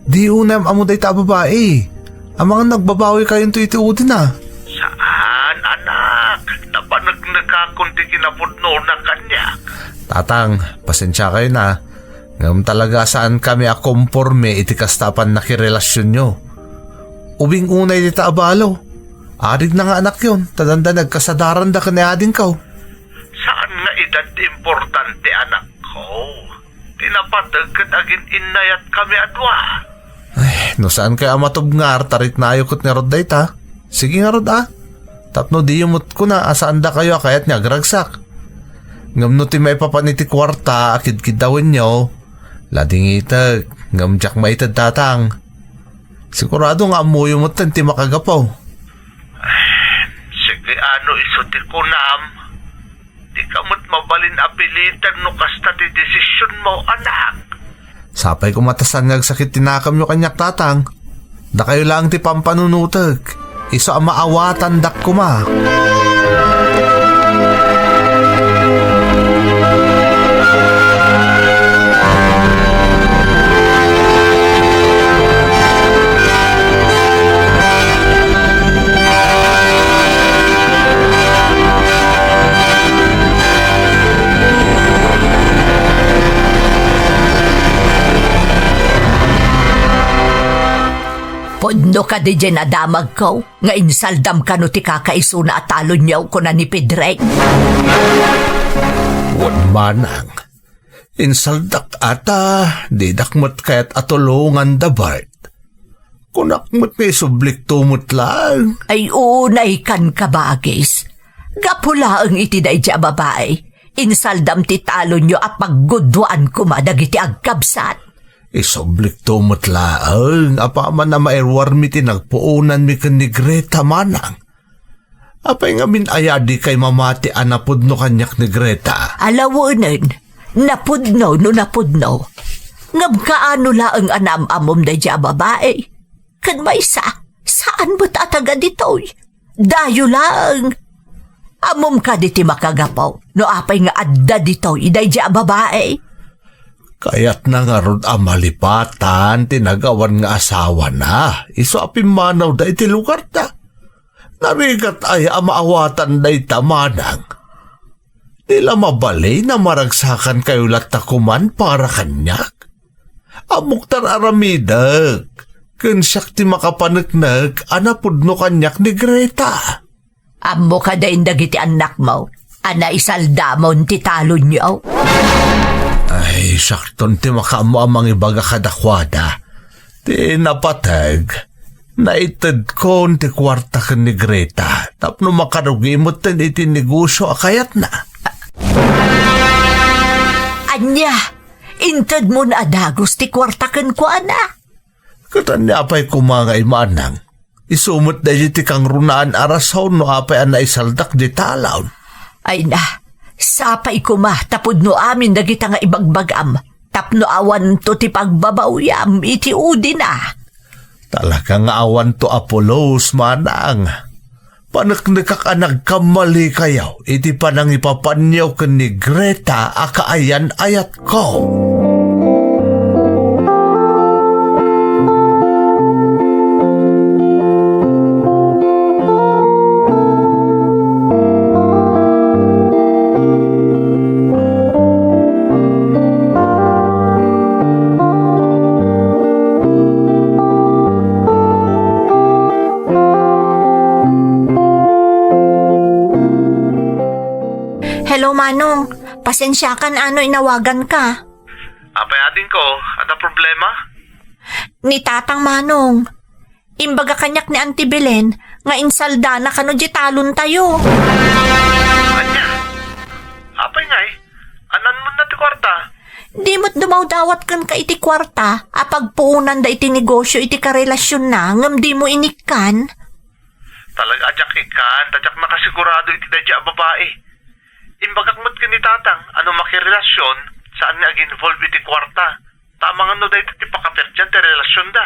Di unam amo dayta babae. Ang mga nagbabawi kayong iti-udin ah. Saan, anak? Napanag nagkakunti kinapudno na kanya. Tatang, pasensya kayo na. Ngam talaga saan kami akomporme iti kastapan na kirelasyon nyo. Ubing unay dita abalo. Arig na nga anak yun, tadanda nagkasadaran da kaniading kaw. Saan nga edad importante anak ko? Tinapadagkat agin inayat kami adwa. Ay, no saan kaya matubngar tarit na ayokot nga rod dayta? Sige nga rod ah. Tapno di yumot ko na asaan da kayo kayat niya gragsak. Ngam no ti may papaniti kwarta akid-kid dawin nyo. Lading itag, ngam jak maitad tatang. Sigurado nga amuyo mo ti makagapaw. Sige ano isuti ko nam. Di ka mo't mabalin apilitan no kasta ti desisyon mo anak. Sapay ko matasan nga sakit tinakam yung kanyak tatang. Da kayo lang ti pampanunutag. Iso ang maawatan dak kuma. Podno ka di dyan adamag ko, nga insaldam ka no ti kakaiso na atalo niyaw ko na ni Pedreng. Wan manang. Insaldak ata, didakmot kayat atulungan da Bart. Kunakmot may sublik tumot lang. Ay unay kan kabagis. Gapula ang itiday dya babae. Insaldam ti talo niyo at paggudwaan ko madagiti agkabsat. Isublik tumot lang. Apa man na mairwar mi tinagpuunan mi kan ni Greta manang. Apay nga min ayadi kay mamati anapod no kanyak ni Greta. Alawanan, napudno no napudno. Ngam kaano laang anam-amom da dya babae. Kan may saan mo tataga ditoy? Dayo lang. Amom ka diti makagapaw, no apay nga adda ditoy, da dya babae. Kaya't na nga rod amalipatan, tinagawan nga asawa na. Iso apimanaw da iti lugar ta. Narigat ay amaawatan da itamanang. Nila mabalay na maragsakan kayo latakuman para kanyak. Amuktar aramidag. Kansak ti makapanagnag, anapod no kanyak ni Greta. Amo ka da indagiti anak mo, ana isaldamon ti talo niyo. Ay, sakton ti makamo amang ibaga kadakwada. Ti napatag, naitad ko ti kwarta ka ni Greta. Tapno makarugimot tin iti negosyo akayat na. Anya, intad mo na adagos ti kwarta kan ko ana. Katan niya apay kumangay manang. Isumot na ti kang runaan arasaw no apay ana isaldak di talaw. Ay na, sapay kuma tapod no amin dagita nga ibagbagam. Tapno awan to ti pagbabawyam iti udi na. Talaga nga awan to Apollos manang. Panaknikak anag kamali kayaw, iti panang ipapanyaw ka ni Greta akaayan ayat ko. Hello Manong, pasensya kan ano inawagan ka. Apay ading ko, ada problema? Ni Tatang Manong, imbaga kanyak ni Auntie Belen, nga insalda na kano di talon tayo. Anya? Apay ngay, anan mo na ti kwarta? Di mo't dumaw dawat kan ka iti kwarta, apagpuunan da iti negosyo iti karelasyon na, ngam di mo inikan. Talaga adyak ikan, tadyak nakasigurado iti dadya babae. Imbagakmat ka ni Tatang, ano makirelasyon, saan nga ag-involve iti kwarta. Tamang ano da iti pakapertyan ti relasyon da.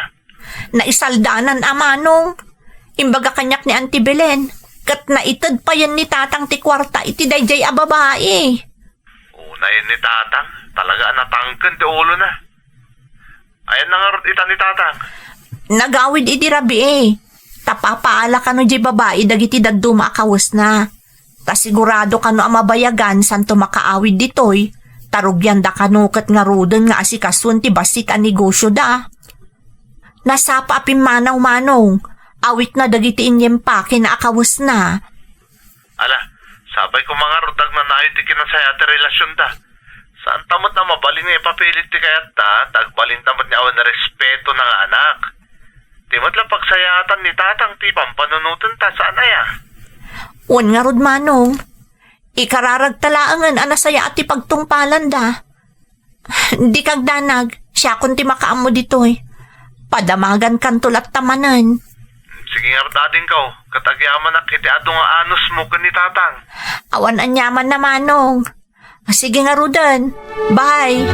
Naisaldanan Manong, imbaga kanyak ni Auntie Belen, kat naitad pa yan ni Tatang ti kwarta iti dayjay a babae. Una yun ni Tatang, talaga natangkan ti ulo na. Ayan na nga rin ita ni Tatang. Nagawid iti rabi tapapaala ka no di babae dagiti daduma akawas na. Kasigurado ka no amabayagan santo makaawid ditoy, tarugyan da kanukat nga ruden nga asikasun ti basit a negosyo da. Nasapa apim manaw Manong, awit na dagiti inyempa kinaakawas na. Ala, sabay ko mga rudag na nayo ti kinasaya ti relasyon da. Saan tamot na mabalin nga ipapilit ti kayat ta, tagbalin tamot ni awan na respeto ng anak. Timot lang pagsayatan ni Tatang ti pampanunutan ta saan aya. Un nga rod Manong, ikararagtalaangan anasaya at ipagtungpalan da. Di kag danag, siya kun ti makaamo ditoy. Padamagan kan tulat tamanan. Sige nga dading ko, katagyaman na kiti ado nga anos mo ka ni Tatang. Awan anyaman na Manong. Sige nga rodan. Bye.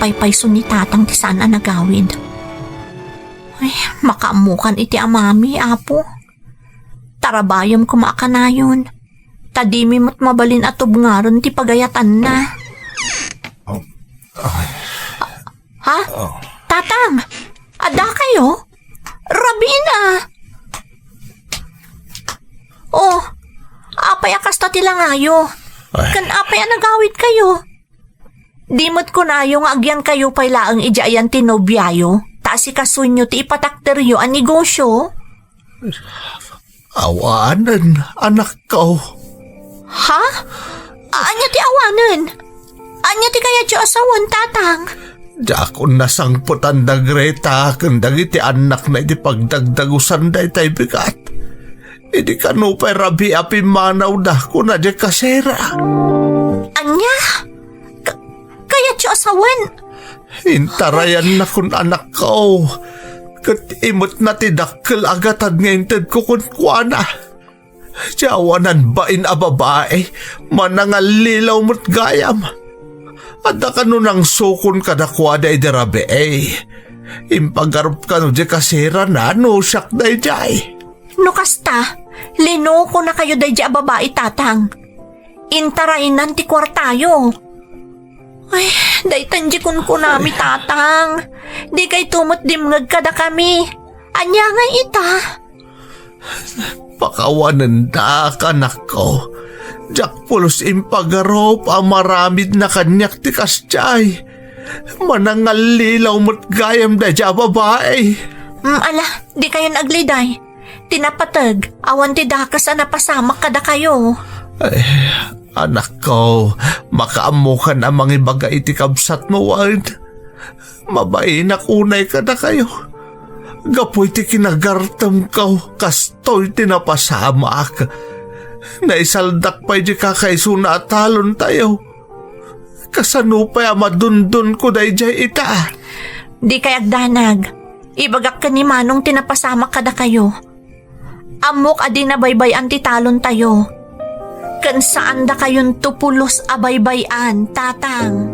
paypayso ni tatang ti sana nagawid. Ay, makaamukan iti amami, apo. Tarabayam kumakanayon. Tadimi mo't mabalin at tubngaron ti pagayatan na. Ha? Tatang, ada kayo? Rabina! Oh, apay akas ta tilangayo. Kan apay nagawid kayo. Dimot ko na yung agyan kayo pay laang ijayan tinobyayo. Taas ikasunyo ti ipatakteryo ang negosyo. Awanan, anak ko. Ha? Anya ti awanen? Anya ti kaya ti asawan, tatang? Jakon nasangputan da Greta, kandag iti anak na iti pagdagdagusan da itay bigat. Idi kanupay rabi api manaw da kuna di kasera. Anya? Kaya ti asawan? Intarayan na kun anak ko. Kat imot na ti dakkel agatan ngayon tad ko kun kuana. Jawanan bain a babae, manangalilaw mo't gayam. At da ka nang sukon kadakwada idarabe Impagarup ka no di kasira na no siyak day jay. No kasta, lino ko na kayo day a babae, tatang. Intarainan ti kwartayo. Ay, day tanji kun nami, tatang. Di kay tumot dimngag kada kami. Anya nga ita. Pakawanan da kanak ko. Jak pulos impagarop ang maramid na kanyak ti kasjay. Manangalilaw mo't gayam da dya babae. Ala, di kayo nagliday. Tinapatag, awan ti dakas na napasamak kada kayo. Ay, anak ko, makaamukan ang mga ibaga iti kabsat mo, Ward. Mabainak unay ka na kayo. Gapoy ti kinagartam ka, kastoy tinapasamak. Naisaldak pa'y di kakaisuna at talon tayo. Kasanupay amadundun ko day jay ita. Di kay agdanag, ibagak ka ni Manong tinapasamak kada kayo. Amok adi na baybay ti talon tayo. Kan saan da kayon tupulos abaybayan, tatang.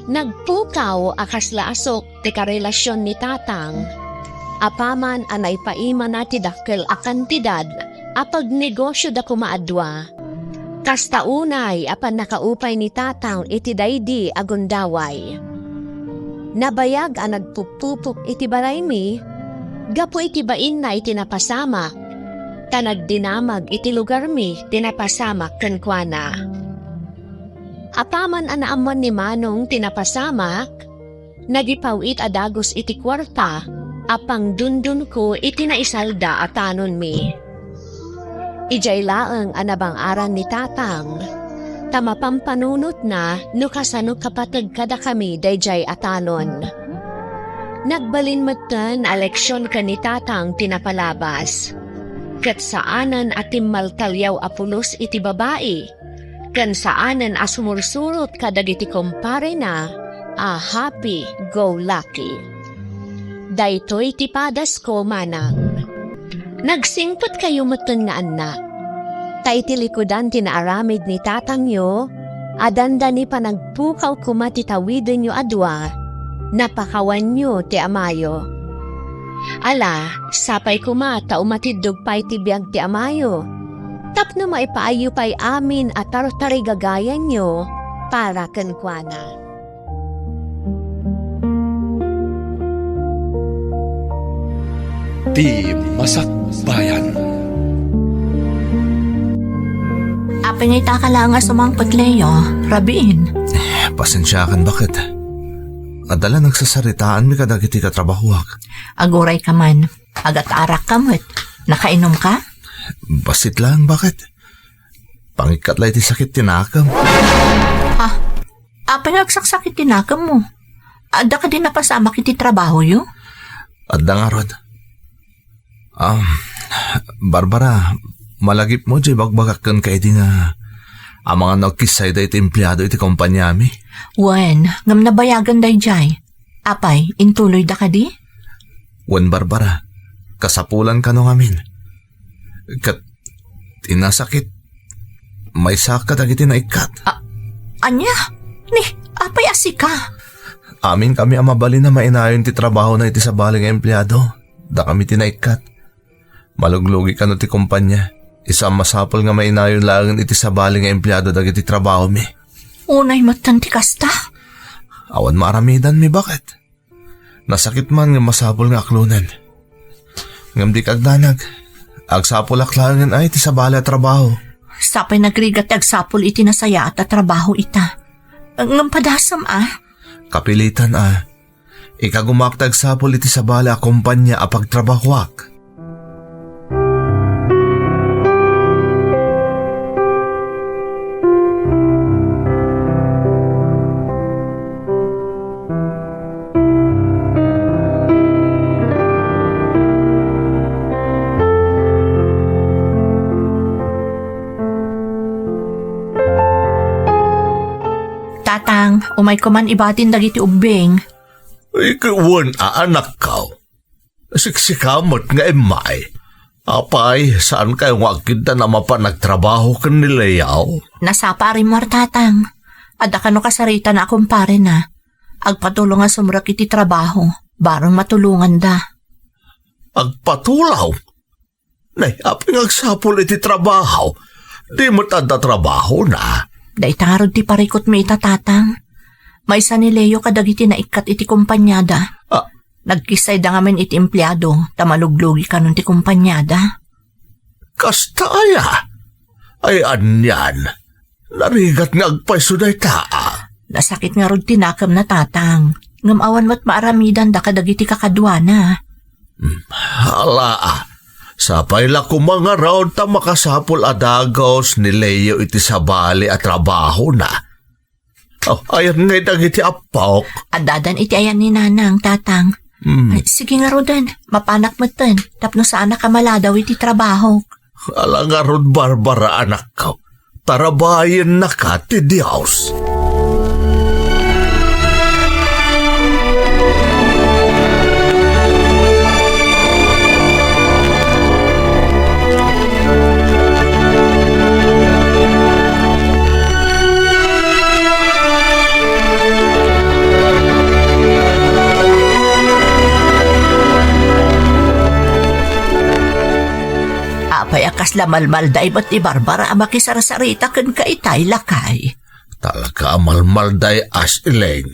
Nagpukaw akas laasok ti karelasyon ni tatang. Apaman anay paima na ti dakkel a kantidad apag negosyo da kumaadwa. Kasta unay apan nakaupay ni tatang iti daydi agundaway. Nabayag ang nagpupupok iti baraymi, gapo iti bain na iti napasamak. Kanagdinamag iti lugar mi tinapasamak kenkwana. Apaman anaaman ni Manong tinapasamak, nagipawit adagos iti kwarta, apang dundun ko iti naisalda atanon mi. Ijay laeng anabang aran ni tatang, tamapampanunot na no kasano kapatag kada kami dayjay atanon. Nagbalin matan eleksyon ka ni tatang tinapalabas, kat saanan at timmaltalyaw apulos iti babae, kan saanan asumursurot kadagiti kumpare na happy go lucky. Daytoy ti padas ko manang. Nagsingpot kayo matan nga anak. Taitilikudan tinaaramid ni tatang yo, adanda ni panagpukaw kumatitawidin yo adwa, napakawan nyo ti amayo. Ala, sapay kumata umatidog pa'y ti biyag ti amayo. Tapno maipaayo pa'y amin at tarotari gagayan nyo para kenkwana. Ti Masakbayan. Apeng ita ka lang nga sumangpot, Leo. Rabin. Pasensyakan bakit? Adala nagsasaritaan mi kadagiti katrabahuak. Aguray ka man. Agat arak ka mo't. Nakainom ka? Basit lang bakit? Pangikatlay ti sakit tinakam. Ha? Apeng agsaksakit tinakam mo. Ada ka din napasama kiti trabaho yo? Adda nga rod. Barbara, malagip mo di bagbagakan ka iti nga ang mga nagkisay da iti empleyado iti kumpanya mi. Wen, ngam nabayagan day jay. Apay, intuloy da ka di? Wen Barbara, kasapulan ka no ngamin. Kat inasakit, may saka dagiti na ikat. Anya? Ni, apay asika. Amin kami ang mabali na mainayon ti trabaho na iti sa baling empleyado. Da kami tinaikat. Maluglugi ka no ti kumpanya. Isang masapol nga mainayon lang iti sa baling empleyado dagiti trabaho mi. Unay matanti kasta. Awan maaramidan mi bakit? Nasakit man nga masapol nga aklunan. Ngam di kagdanag. Agsapol aklangan ay iti sa bala trabaho. Sapay nagrigat agsapol iti nasaya at trabaho ita. Ngam padasam Kapilitan Ikagumaktag sapol iti sa bala kumpanya a pagtrabahuak. Tatang, umay ko man ibatin dagiti ubing. Ikawan anak ka. Siksikamot nga imay. Apay, saan kayo wakita na mapanagtrabaho ka nilayaw? Nasapa rin mo, tatang. Ada ka no kasarita na kumpare na. Agpatulong nga sumrak iti trabaho. Barong matulungan da. Agpatulaw? Nay, aping agsapol iti trabaho. Di mo tada trabaho na. Daitarod ti parikot mi ita, tatang. May sa ni Leo kadagiti na ikat iti kumpanyada. Nagkisay da ngamin iti empleyado, tamaluglugi ka nun ti kumpanyada. Kasta aya? Ay anyan. Narigat nga agpaiso na taa. Nasakit nga rod tinakam na, tatang. Ngamawan mo't maaramidan da kadagiti kakadwana. Hala sapay la mga raon ta makasapol adagos ni Leo iti sabali at trabaho na. Ayan ngay dagiti apok. Adadan iti ayan ni nanang, tatang. Ay, sige nga rodan, mapanak mo ten. Tapno sana ka maladaw iti trabaho. Ala nga rod Barbara anak ko. Tarabayan na ka ti Diyos. Apay akas lamalmal da iba't ni Barbara makisarasarita ken kaitay lakay. Talaga amalmalday as ileng.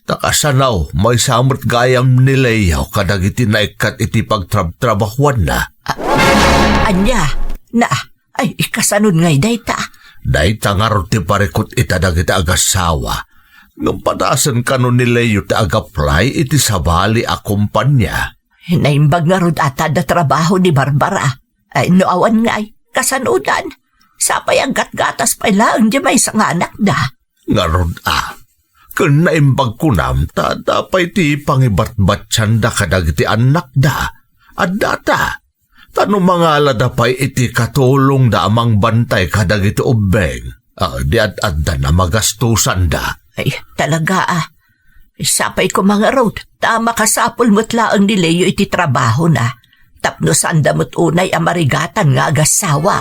Takasanaw, may samot gayam nilayaw kadagiti na ikat iti pagtrabahuan na. Anya, ay ikasanod ngay dayta. Dayta nga ron ti parikot itadagiti agasawa. Nung padasan ka nun nilayo ti agaply iti sabali a kumpanya. Hinaimbag nga rod ata da trabaho ni Barbara. Ay noawan nga ay kasanudan. Sapay ang gatgatas pa ilang di may isang anak da. Nga ron kung naimbag ko nam, tadapay ti pangibat-batsan da kadagiti anak da. At data, tanong mga aladapay iti katulong da amang bantay kadagiti ubeng. Di at-adda na magastusan da. Ay talaga Sapay ko mga rod. Tama kasapol mo't laang ni Leo iti trabaho na. Tapno sanda mo't unay amarigatan nga agasawa.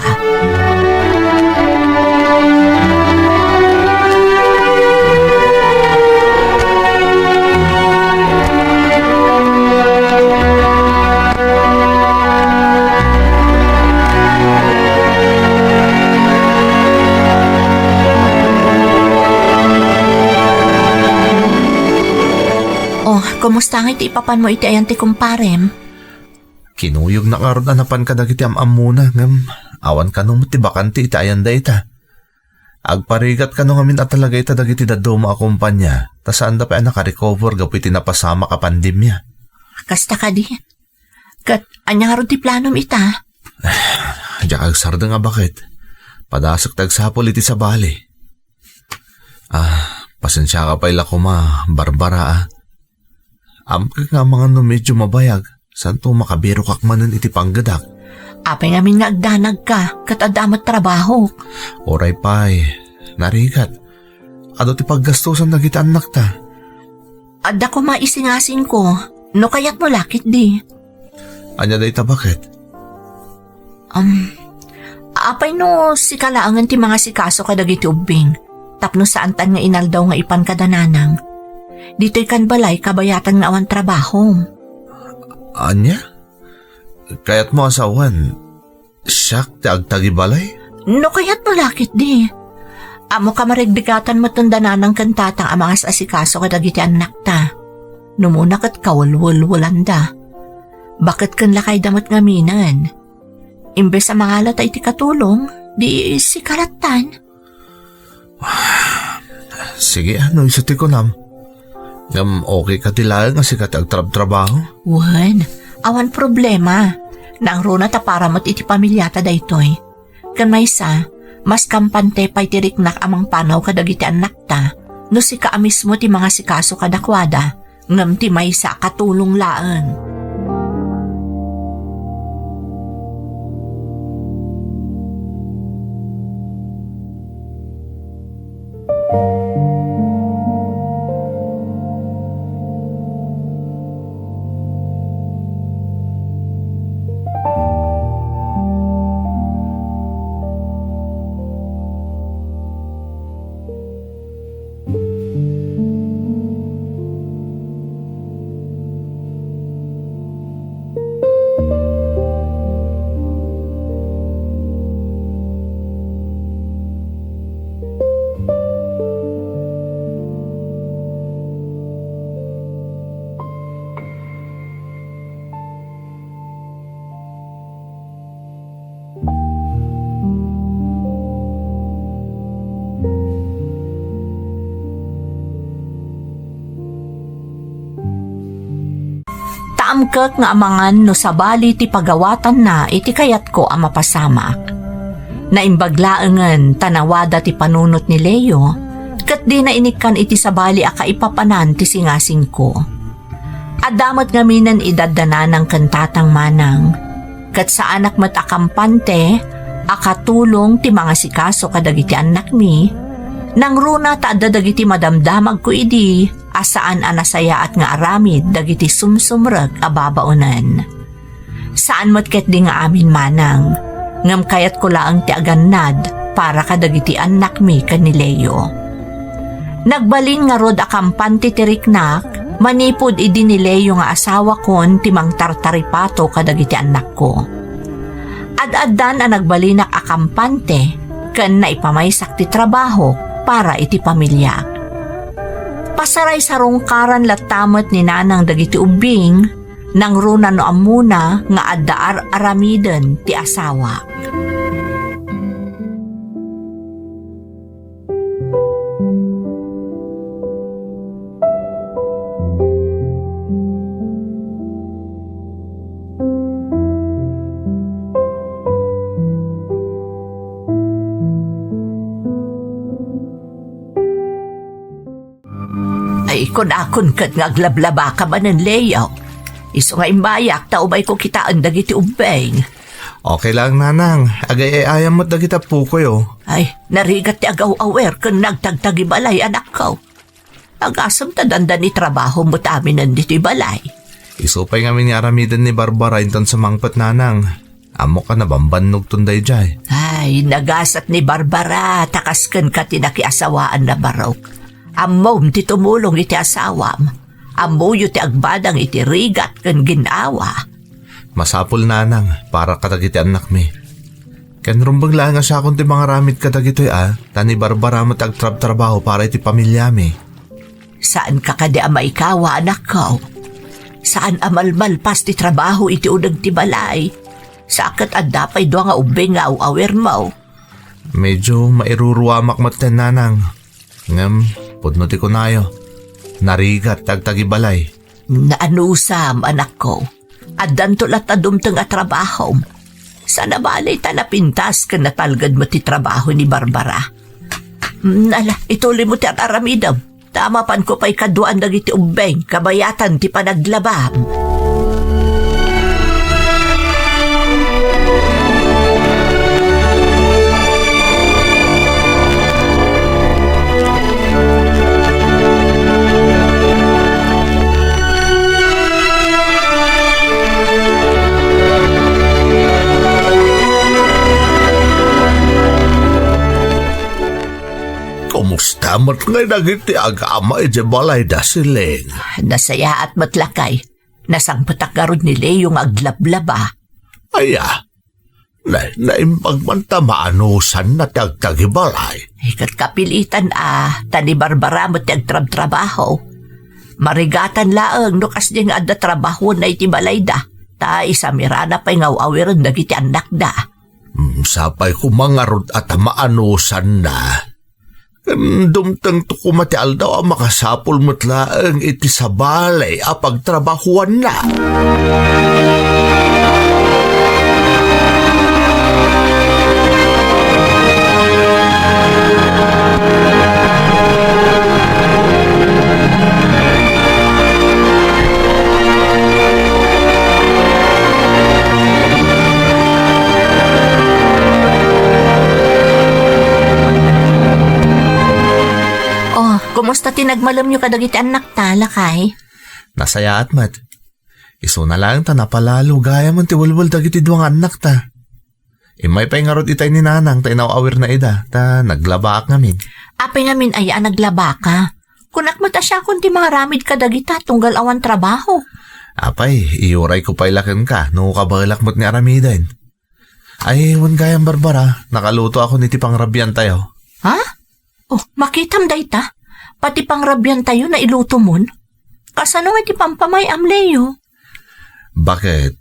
Kumusta nga iti ipapan mo iti ayan ti kumparem? Kinuyog na karon anapan ka dagiti amuna ngam awan kanong ti bakante ita ayan da ita. Agparigat ka nung amin at talaga ita dagiti daddo mo akumpanya ta saan da pa naka-recover gapu iti napasama ka pandemya. Kasta ka di. Kat anya nga ron ti planom ita. Diyak agsarda nga bakit? Padasok tagsapol iti sa bali. Pasensya ka pa ila ko Barbara Amkag nga mga no medyo mabayag. Saan to makabiro kakmanan iti panggadak? Apay namin nga agdanag ka, kat adamat trabaho. Oray pay, narigat. Ado ti paggastusan na kita anak ta. Adda ko maisingasin ko, no kaya't mo lakit di. Anya da ita bakit? Apay no si kalaangan ti mga sikaso kadagiti ubing. Tapno saan tan nga inaldaw nga ipan kadananang. Dito'y kan balay kabayatan nga awan trabaho. Anya? Kaya't mo asawan, siyak ti agtagi balay? No kaya't mo lakit di. Amo ka marigbigatan mo tundananang kantatang amangas asikaso kadagiti anak ta. Numuna kat kawalwalwalanda. Bakit kan lakay damot ngaminan? Imbes sa mga alata iti katulong, di si karatan. Sige, isa ti ko nam. Ngam okay ka tilaan nga si katagtrab-trabaho? Wan, awan problema. Nang runa ta para mo't iti pamilyata daytoy. Kan maysa, mas kampante pa'y tiriknak amang panaw kadagiti anak ta, no si ka mismo ti mga sikaso kadakwada, ngam ti maysa katulong laan. Taamkak nga amangan no sabali ti pagawatan na iti kayat ko ang mapasamak. Naimbaglaangan tanawada ti panunot ni Leo, kat di na inikan iti sabali a kaipapanan ti singasing ko. Adamat ngaminan idadana ng kantatang manang, kat sa anak mat akampante, akatulong ti mga sikaso kadagiti anak mi, nang runa ta dadagiti madamdamag ko idi, asaan anasaya at nga aramid dagiti sumsumrag ababaonan. Saan mo't ket di nga amin manang, ngam kayat ko laang ti agannad para kadagiti anak mi kan ni Leo. Nagbalin nga rod akampante ti riknak, manipod idi ni Leo nga asawa kon ti mang tartaripato kadagiti anak ko. Ad-addan ang nagbalinak akampante, kan na ipamaysak ti trabaho para iti pamilya. Pasaray sa rungkaran latamot ni nanang dagiti ubing, nang runa no amuna nga addaar aramiden ti asawa. Ikon akon kat nga aglablaba ka ba ng Leo? Iso nga imbayak, taubay ko kitaan dagiti ubeng. Okay lang nanang, agay ayam mo't dagita po ko Ay, narigat ti agaw-awer kung nagtagtagi balay anak ko. Agasam ta dandan ni trabaho mo tamin nandito balay. Isupay ngamin ni aramidan ni Barbara inton sa mangpat nanang. Amo ka na bambannog tunday jay. Ay, nagasat ni Barbara, takasken ka tinakiasawaan na barok. Amom ti tumulong iti asawam. Amuyo ti agbadang iti rigat kan ginawa. Masapul nanang, para katagiti anak mi. Ken rumbag lang nga siya kung ti mga ramit katagitoy tani Barbara mo trabaho para iti pamilya mi. Saan ka kadi ama ikawa anak ko? Saan amalmalpas ti trabaho iti unag ti balay? Sakat at dapay doa nga ubeng nga awer mo. Medyo mairuruwamak matten nanang. Ngam, pudno ti kunayo. Narigat tagtagibalay. Naanusam, anak ko. At dantulat adumtang at trabaho. Sana balay talapintas ka natalgad mo ti trabaho ni Barbara. Nala, ituloy mo ti at aramidam. Tama pan ko pa'y kaduan dagiti ubeng, kabayatan ti panaglabam. Kumusta mo't ngay nagiti agama iti balay da siling? Nasaya at matlakay. Nasangpatak garod ni Leo nga aglablaba. Aya, naimpagmantamaanusan na tagtagibalay. Ikat kapilitan tani Barbara mo ti agtrab-trabaho. Marigatan laeng no kas di nga adda trabaho na iti balay da. Ta isamirana pa'y ngawawiran dagiti anak da. Sapay kumangarod at maanusan na. Dumtang to kumatial daw ang makasapol mo't laeng iti sa balay a pagtrabahuan na. Kumusta tinagmalam nyo kadagiti anak ta, lakay? Nasaya at mat. Iso na lang ta napalalo gaya man ti walwal dagiti duwang anak ta. Imay pa'y ngarot itay ni nanang ta inawawir na ida ta naglabaak ngamin. Apay ngamin ay naglaba ka. Kunak mo ta siya kung ti mga ramid kadagita tunggal awan trabaho. Apay, iuray ko pa'y lakin ka no kabalak mo't ni aramidan. Ay, wan gayang Barbara, nakaluto ako ni ti pangrabyan tayo. Ha? Oh, makitam day ta. Pati pangrabyan tayo na iluto mon. Kasano nga ti pampamay amleyo? Bakit?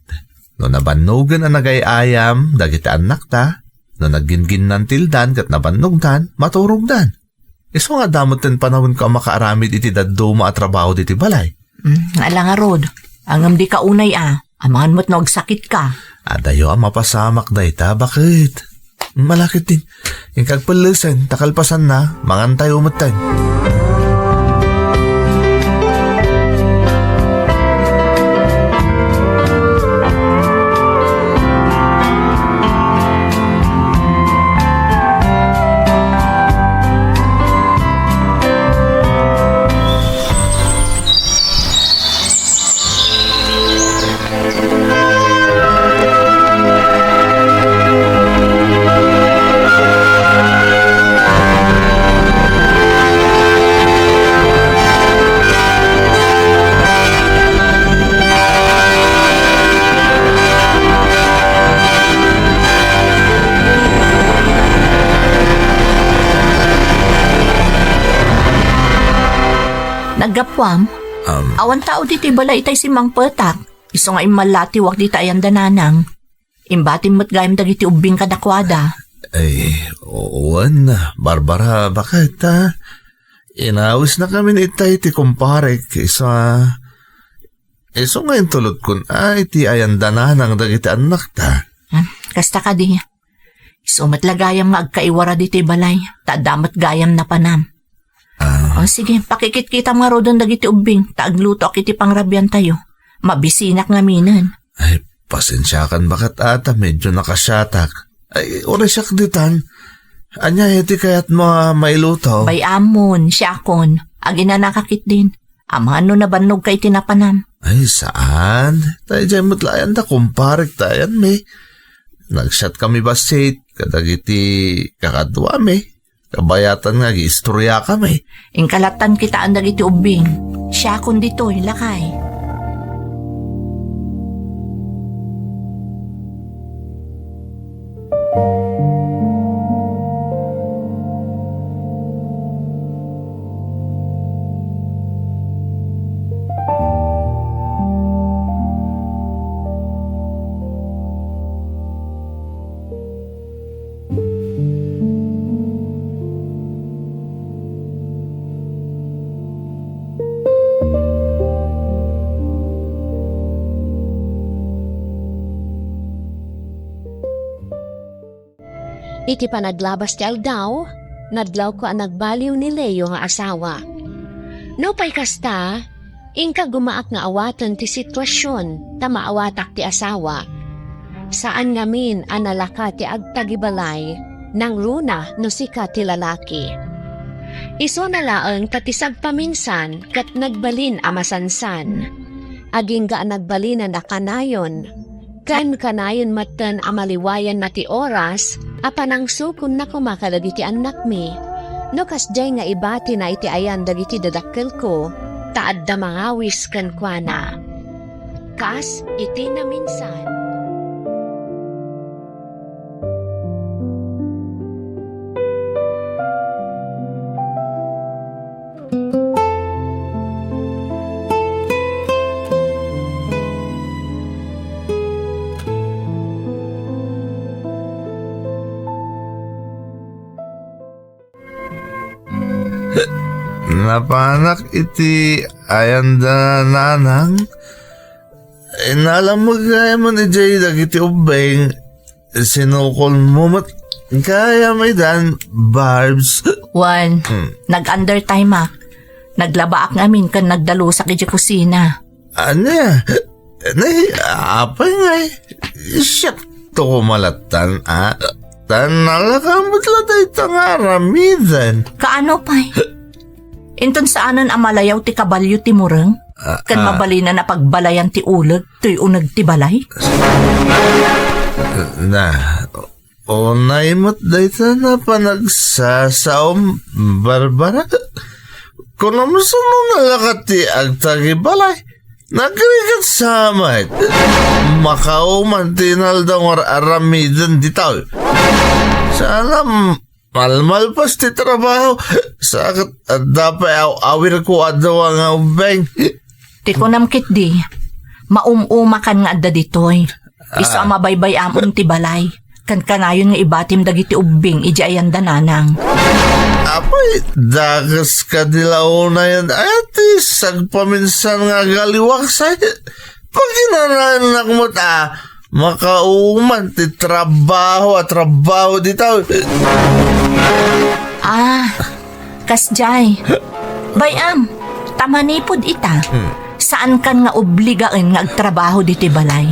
No nabanugan ang nagayayam, dagiti anak ta, no naggingin ng tildan kat nabanugdan, maturugdan. Iso nga damot ten panahon ka makaaramid iti daddo at trabaho diti balay. Ala nga rod, angam di ka unay amangan mo't nagsakit ka. Adayo ang mapasamak day ta, bakit? Malakit din. Yung kagpalisan, takalpasan na, mangantay umutan. Nagapwam, awan tao diti balay itay si Mang Petak. Iso nga imalati wak di tayan dananang. Imbatin mo't gayam dagiti ubing kadakwada. Ay, owan, Barbara, bakit inawis na kami ni itay ti kumpare kisa... Iso nga yung tulot kun ti ayan dananang dagiti anak ta. Kasta ka di. Iso matlagayam nga agkaiwara diti balay. Tadamat gayam na panam. O sige, pakikit-kita mga rodon dagiti ubing. Taagluto kiti pangrabyan tayo. Mabisinak nga minan. Ay, pasensyakan bakit ata medyo nakasyatak. Ay, oresyak ditan. Anya iti kayat mo mailuto. Bay amon, syakon. Agina nakakit din. Amano na banog kay tinapanam. Ay, saan? Tayo dyan mutlayan ta kumparik tayan me. Nagsyat kami basit. Kadagiti kakadwa me. Kabayatan nga, istorya kami. Ingkalatan kita ang dagiti ubing. Syakon dito'y lakay. Iti panaglabas ti aldaw, nadlaw ko ang nagbaliw ni Leo nga asawa. No pay kasta, ingka gumaak nga awatan ti sitwasyon ta maawatak ti asawa. Saan ngamin analaka ti agtagibalay nang runa no sika ti lalaki. Iso na laeng pati sagpaminsan kat nagbalin a masansan. Aging ga nagbalin na kanayon. Kan kanayon matan amaliwayan na ti oras, apanang sukon na kumakalagi ti anak mi. No kasjay nga ibati na iti ayan dagiti dadakkel ko, taad da mangawis kan kuana. Kas iti na minsan. Napanak iti ayanda nanang. Inalam mo kaya mo ni Jay dagiti ubeng. Sinukol mo mat kaya may dan barbs. Juan, nag-undertime ak. Naglabaak namin kan nagdalusak iti kusina. Anya? Apay ngay. Siyak to kumalatan Tanalakamot lang tayo tangaramidan. Kaano pa'y? Inton saanan amalayaw ti kabalyo ti mureng? Kan mabali na napagbalayan ti ulag, ti unag ti balay? Unay mo't dayta na panagsasaom, Barbara. Kung namusunong nalakat ti agtagibalay, nagrigat samay. Makauman tinaldang aramidan di tao. Sana malmalpas ti trabaho. Sakit at dapat awir ko adaw ang ubeng. Ti kunamkit di, maumuma kan nga adda ditoy. Iso ang mabaybay amon ti balay. Kan kanayon nga ibatim dagiti ubing iji ayan dananang. Apay, dagas ka dilaw na yan. Ati, sagpaminsan nga galiwak sa'yo. Pag inananak mo makauman ti trabaho at trabaho dito. Kasjay. Bayam, tamanipod ita. Saan kan nga obligaan nga agtrabaho diti balay?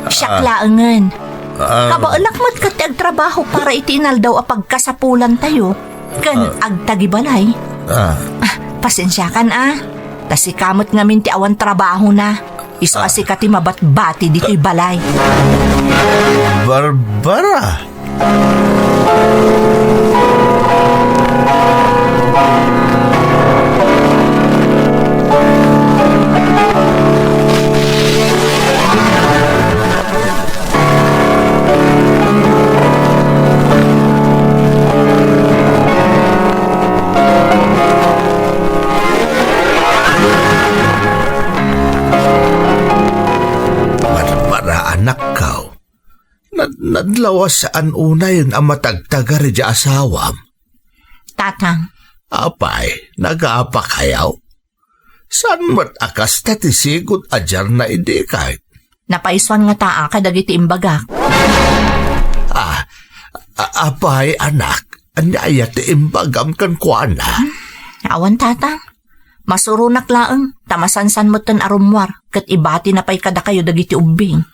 Syaklaangan. Kabaalakmat ka ti agtrabaho para itinal daw a pagkasapulan tayo. Kan agtagibalay. Pasensya kan Kasi kamot ngamin ti awan trabaho na. Iso asika ti mabatbati dito'y balay. Barbara! Nadlawas saan unayon ang matagtagari di asawam. Tatang. Apay, nag-aapa kayaw. Saan mat akas na tisigod ajar na idikay? Napaiswan nga taa kadagiti imbagak. Apay anak, anyaya ti imbagam kan kuana. Awan tatang. Masurunak laeng, tamasansan mo tan arumwar, kat ibati na pa'y kada kayo dagiti ubing.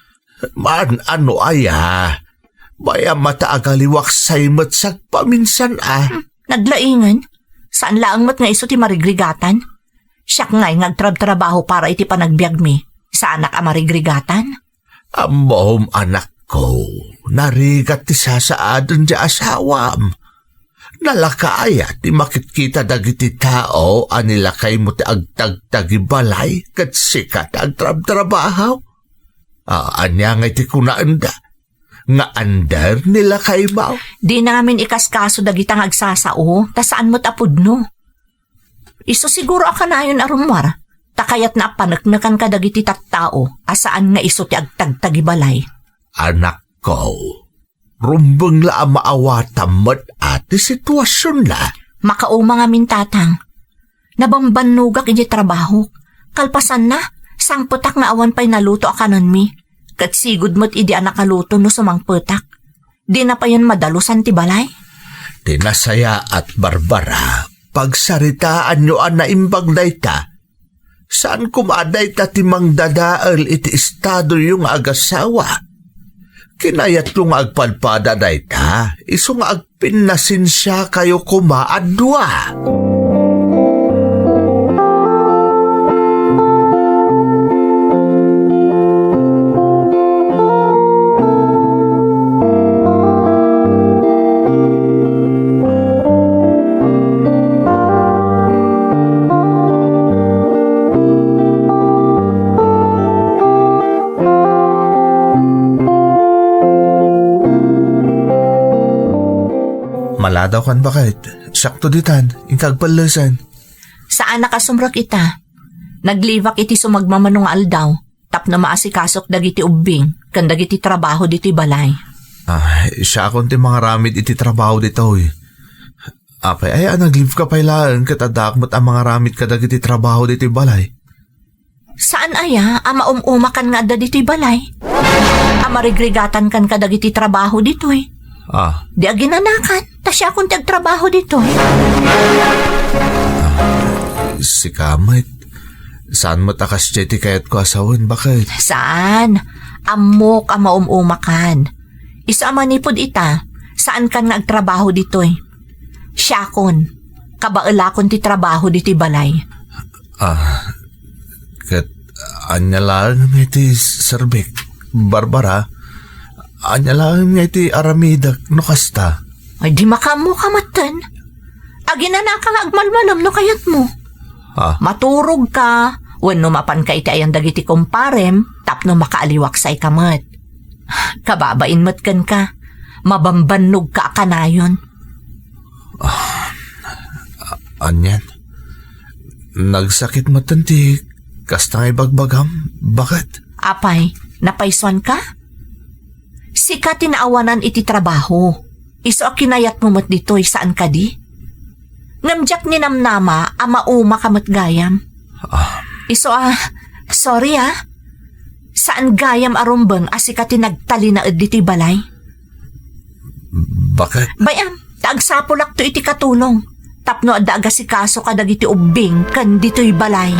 Man ano aya? Baya mataagaliwak say matsag paminsan Naglaingan? Saan laang mat nga iso ti marigrigatan? Siyak nga'y ngagtrab-trabaho para iti panagbiag mi. Sa anak a marigrigatan? Amom anak ko, narigat ti sasaadan di asawam. Nalakaaya ti makitkita dagiti tao anilakay mo ti agtagtagibalay kat sikat agtrab-trabaho. Anya nga iti kunaanda. Nga andar nila kay bao. Di namin ikaskaso dagitang agsasao, ta saan mo't apudno. Iso siguro akanayon arumwar, takayat na panagnakan ka dagiti tattao, asaan nga iso ti agtagtagibalay. Anak ko, rumbang la maawatam mat ati sitwasyon la. Makauma nga min tatang. Nabambanugak iti trabaho. Kalpasan na, sangputak na awan pa'y naluto akanon mi. Kat sigud mo't idi anak kaluto no sumangputak. Di na pa yan madalusan ti balay? Tinasaya at Barbara, pagsaritaan nyo ang naimbag na ita. Saan kumaday ta timang dadaal iti estado yung agasawa? Kinayat yung agpalpada na ita, iso nga agpinasin siya kayo kumaadwa. Maladaw kan bakit? Sakto ditan, ingkagpalasan. Saan nakasumrak ita? Naglivak iti sumagmamanong aldaw, tapno maasikasok dagiti ubing, kan dagiti trabaho diti balay. Siya akong ti mga ramid iti trabaho dito eh. Apay, naglive ka pailaan katadakmat ang mga ramid ka dagiti trabaho diti balay. Saan aya, ama umumakan nga da diti balay? Ama regrigatan kan kadagiti trabaho dito eh. Di aginanakan, ta siya akong tagtrabaho dito eh. Si Kamit, saan mo takas jeti kayat ko asawan, bakit? Saan? Amok ama umumakan. Isa manipod ita, saan kan nga agtrabaho dito eh. Siya kon, kabaala kon ti trabaho diti balay. Kat anya lang nga iti serbik, Barbara, anya lang nga iti aramidak no kasta. Ay di makamu kamatan. Aginana ka nga agmalmalam no kayat mo. Maturog ka, wenno mapan ka iti ayan dagiti kumparem, tapno makaaliwak say kamat. Kababain matkan ka, mabambanog ka akanayon. Anyan, nagsakit matanti, kasta nga ibagbagam, bakit? Apay, napaiswan ka? Sika tinaawanan iti trabaho. Iso kinayat mo mat dito'y saan ka di? Ngamjak ni namnama ama uma kamat gayam. Iso sorry Saan gayam arumbang asika tinagtali na diti balay? Bakit? Bayam, taagsapulak to iti katulong. Tapno adda agasikaso ka dagiti ubing kan dito'y balay.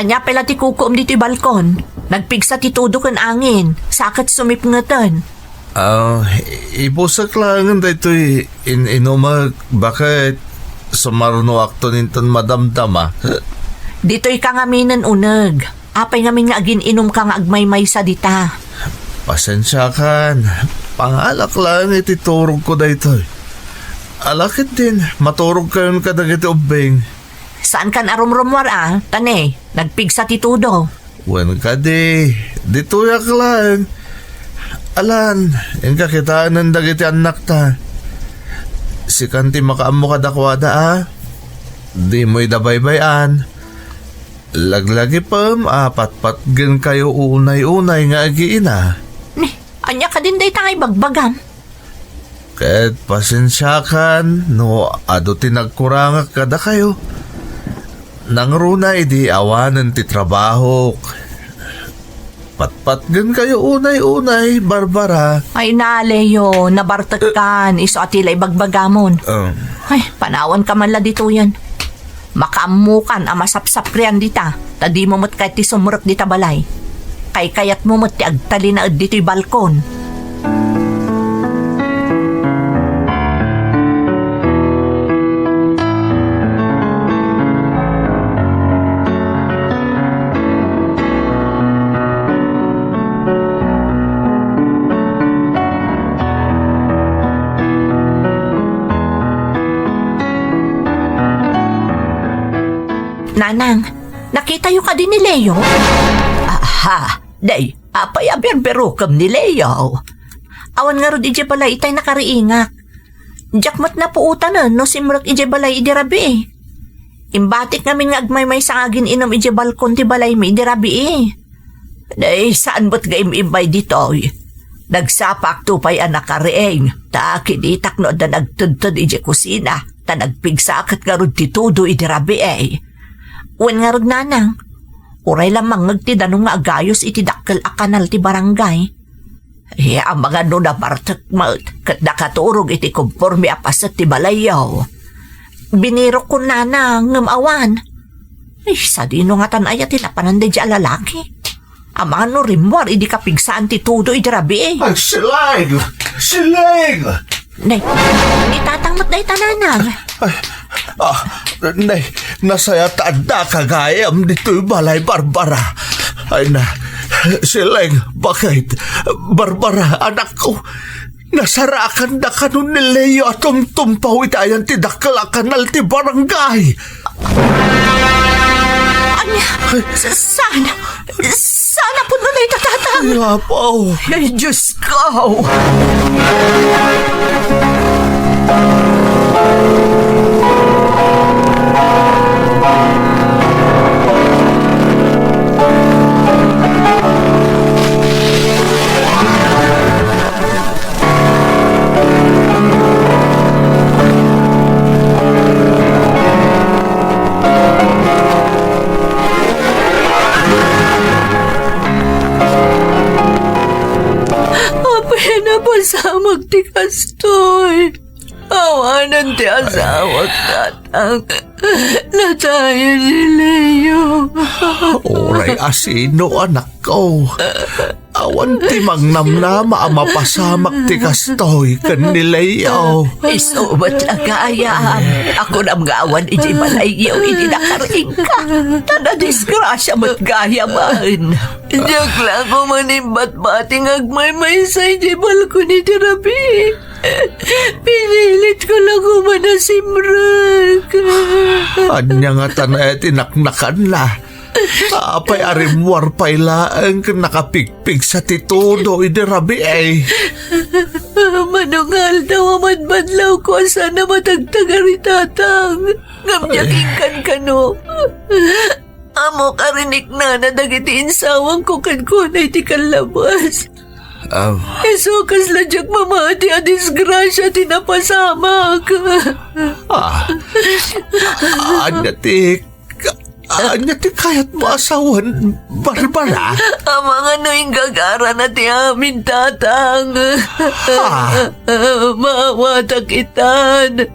Anya pala ti kukom dito'y balkon. Nagpigsa ti tudo kan angin. Sakat sumipngatan. Ibusak lang dito inumag, bakit sumaruno akto ninton madamdama? Dito'y kangaminan uneg. Apay ngamin nga agin inom ka nga agmaymay sa dita. Pasensya kan, pangalak lang ititurog ko dito. Alakit din, maturog kayon kadagiti ubing. Saan kan arumrumwar Tane, nagpigsa ti tudo. Wen ka dito yak lang. Alan, yung kakitaan ng dagiti anak ta. Si kanti makaamo ka dakwada Di mo'y dabaybayan. Laglagi pam, patpatgan kayo unay-unay nga agiina. Anya ka din day tangay bagbagam. Kahit pasensyakan, no ado tinagkurangak kada kayo. Nang runay di awanan ti trabaho. Patpatgan kayo unay-unay, Barbara. Ay naleyo, nabartakan, iso atilay bagbagamon. Ay, panawan ka man la dito yan. Makaamukan ang masapsaprian dita, tadi mo mat kahit ti sumurok dita balay. Kay kayat mo mat ti agtali na dito'y balkon. Nanang, nakita yu ka din ni Leo? Day, apay aberbero kam ni Leo. Awan nga ro di pala itay nakariingak. Jakmat na puutan no simrak ije balay ije rabi eh. Imbatik namin nga agmay sa agin inom ije balkon ti balay mi ije rabi eh. Day saan ba't ga imibay dito eh? Nagsapak tupay anak kareeng, ta kinitak no da nagtudtod ije kusina, ta nagpigsakat nga rod ti tudo ije rabi eh. Uwan nga rod nanang, uray lamang ngagtidanong nga agayos iti dakkel a kanal ti barangay. Ang mga na partak kat nakaturog iti kumpormi apasat ti balayaw. Biniro ko nanang ngamawan. Ay, sa dino nga tanaya tilapanan di dya lalaki. Ang mga rimwar, idi kapigsaan ti tudo iti rabi eh. Ay, Siling! Siling! Nay, itatangmat na itananang. Nay, nasaya tanda kagayam dito'y balay Barbara. Ay na, Siling, bakit? Barbara, anak ko, nasarakan na kanun ni Leo at tumtumpaw itayan ti dakla kanal ti barangay. Anya, sana po na itatatang. Yapaw. Ay, Diyos ko. Pasamag ti kastoy. Awanan ti asawag tatang. Natayan ni Leo. Oray asino anak ko. Awan ti magnamnama ang mapasamak ti kastoy kan ni Leo. Isubat na kaya. Ako na mga awan iti balayaw iti nakaring ka. Tada disgrasya mat gaya man. Diyak lang ko manimbat-bating agmay-may sa iti balkon iti rabi. Pinilit ko lang kumanasimrag. Anya nga tanay tinaknakan na. Apay arimwar pay laeng nakapigpig sa titudo idirabi eh. Manungal daw amadbadlaw ko sana matagtagari tatang. Ngamyaking kan no. Amo karinik na dagiti insawang ko kan kunay ti kalabas. Esokas ladyak mamati a disgrasya tinapasamak. Anya ti kayat mo asawan, Barbara? Ang mga noing gagara na ti amin tatang. Mawatakitan.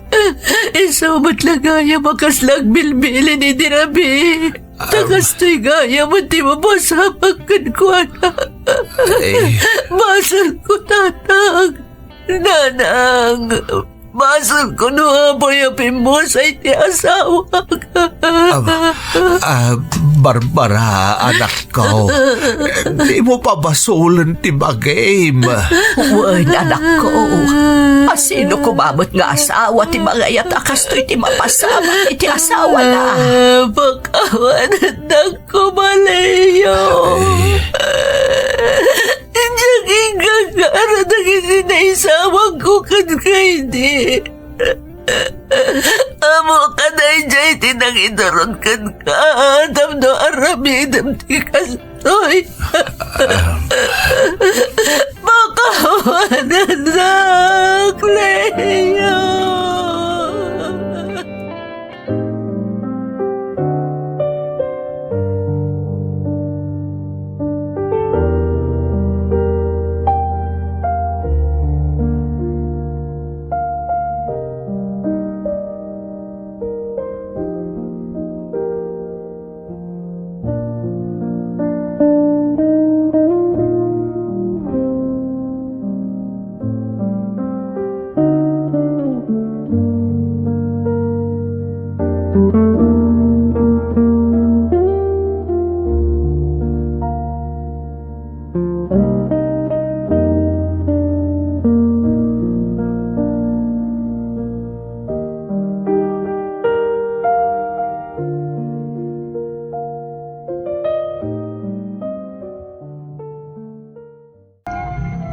Isumat lang gaya makaslag bilbilin ni Dirabi. Tagastoy gaya mo ti mabasapakan ko na. Basal ko tatang. Nanang. Basal ko no apoy-apin mo sa iti asawa ka. Barbara, anak ko, di mo pa basulan ti bagay. Wan, anak ko. Asino kumamot nga asawa ti mga yatakas to iti mapasama iti asawa na. Pagkawan at ko malayo. Diyan gagara na gininaisawag ko kan kay di. Amo ka na ijay tinangidaron kan ka. Damno aramidam ti kastoy. Makawanan na, Cleo.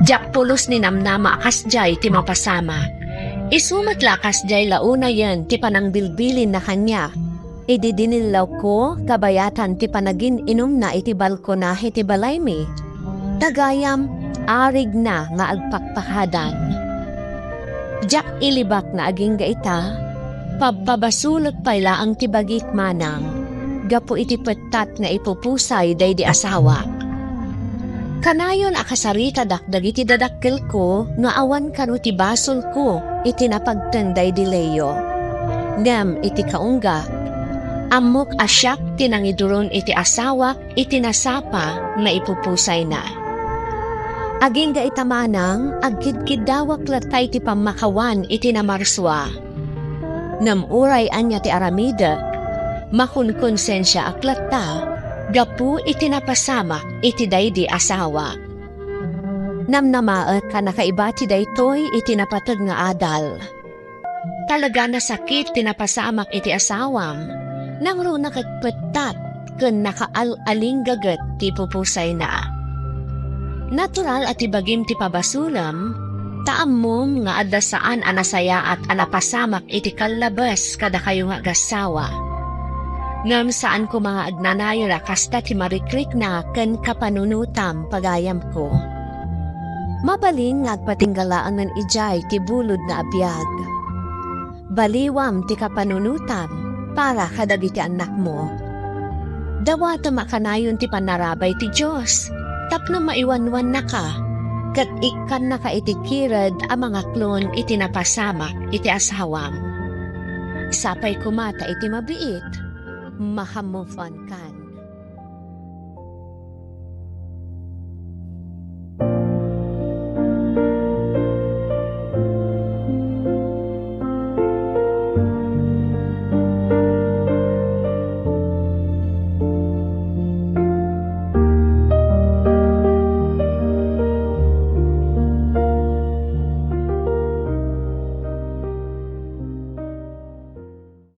Jak pulos ni namnama kasjay ti mapasama. Isumatlakas jay launa yan ti panang bilbilin na kanya. Ididinilaw ko kabayatan ti panagin inom na iti balkona iti balay mi. Tagayam arig na nga agpakpakadan. Jak ilibak na aging gaita, pababasulot pala ang tibagik manang, gapo iti petat na ipupusay day di asawa. Kanayon akasarita dakdag iti dadakkel ko, nga awan kanu ti basol ko, iti napagtenday di leyo. Ngem iti kaungga, amok asyak tinangiduron iti asawa, iti nasapa na ipupusay na. Aging ga itamanang, agkidkidawak latay ti pamakawan iti namarswa. Namuray anya ti aramida, makunkonsensya aklata, gapu iti napasama iti daydi asawa. Namnamaet ka nakaiba ti daytoy iti napatag nga adal. Talaga nasakit ti napasamak iti asawam, nang ro nakatpetat ken nakaaling gaget ti pupusay na. Natural at ibagim ti pabasulam, taamom nga adda saan anasaya at anapasamak iti kalabas kada kayo nga gasawa. Ngam saan ko mga agnanayra kasta ti marikrik na ken kapanunutam pagayam ko. Mabaling nga agpatinggalaan ng ijay ti bulod na abiyag. Baliwam ti kapanunutam para kadagiti anak mo. Dawata makanayon ti panarabay ti Diyos. Tapno maiwanwan na ka, kat ikan na ka itikirad ang mga klon iti napasama iti asawam. Sapay kumata iti mabiit, mahamufan kan.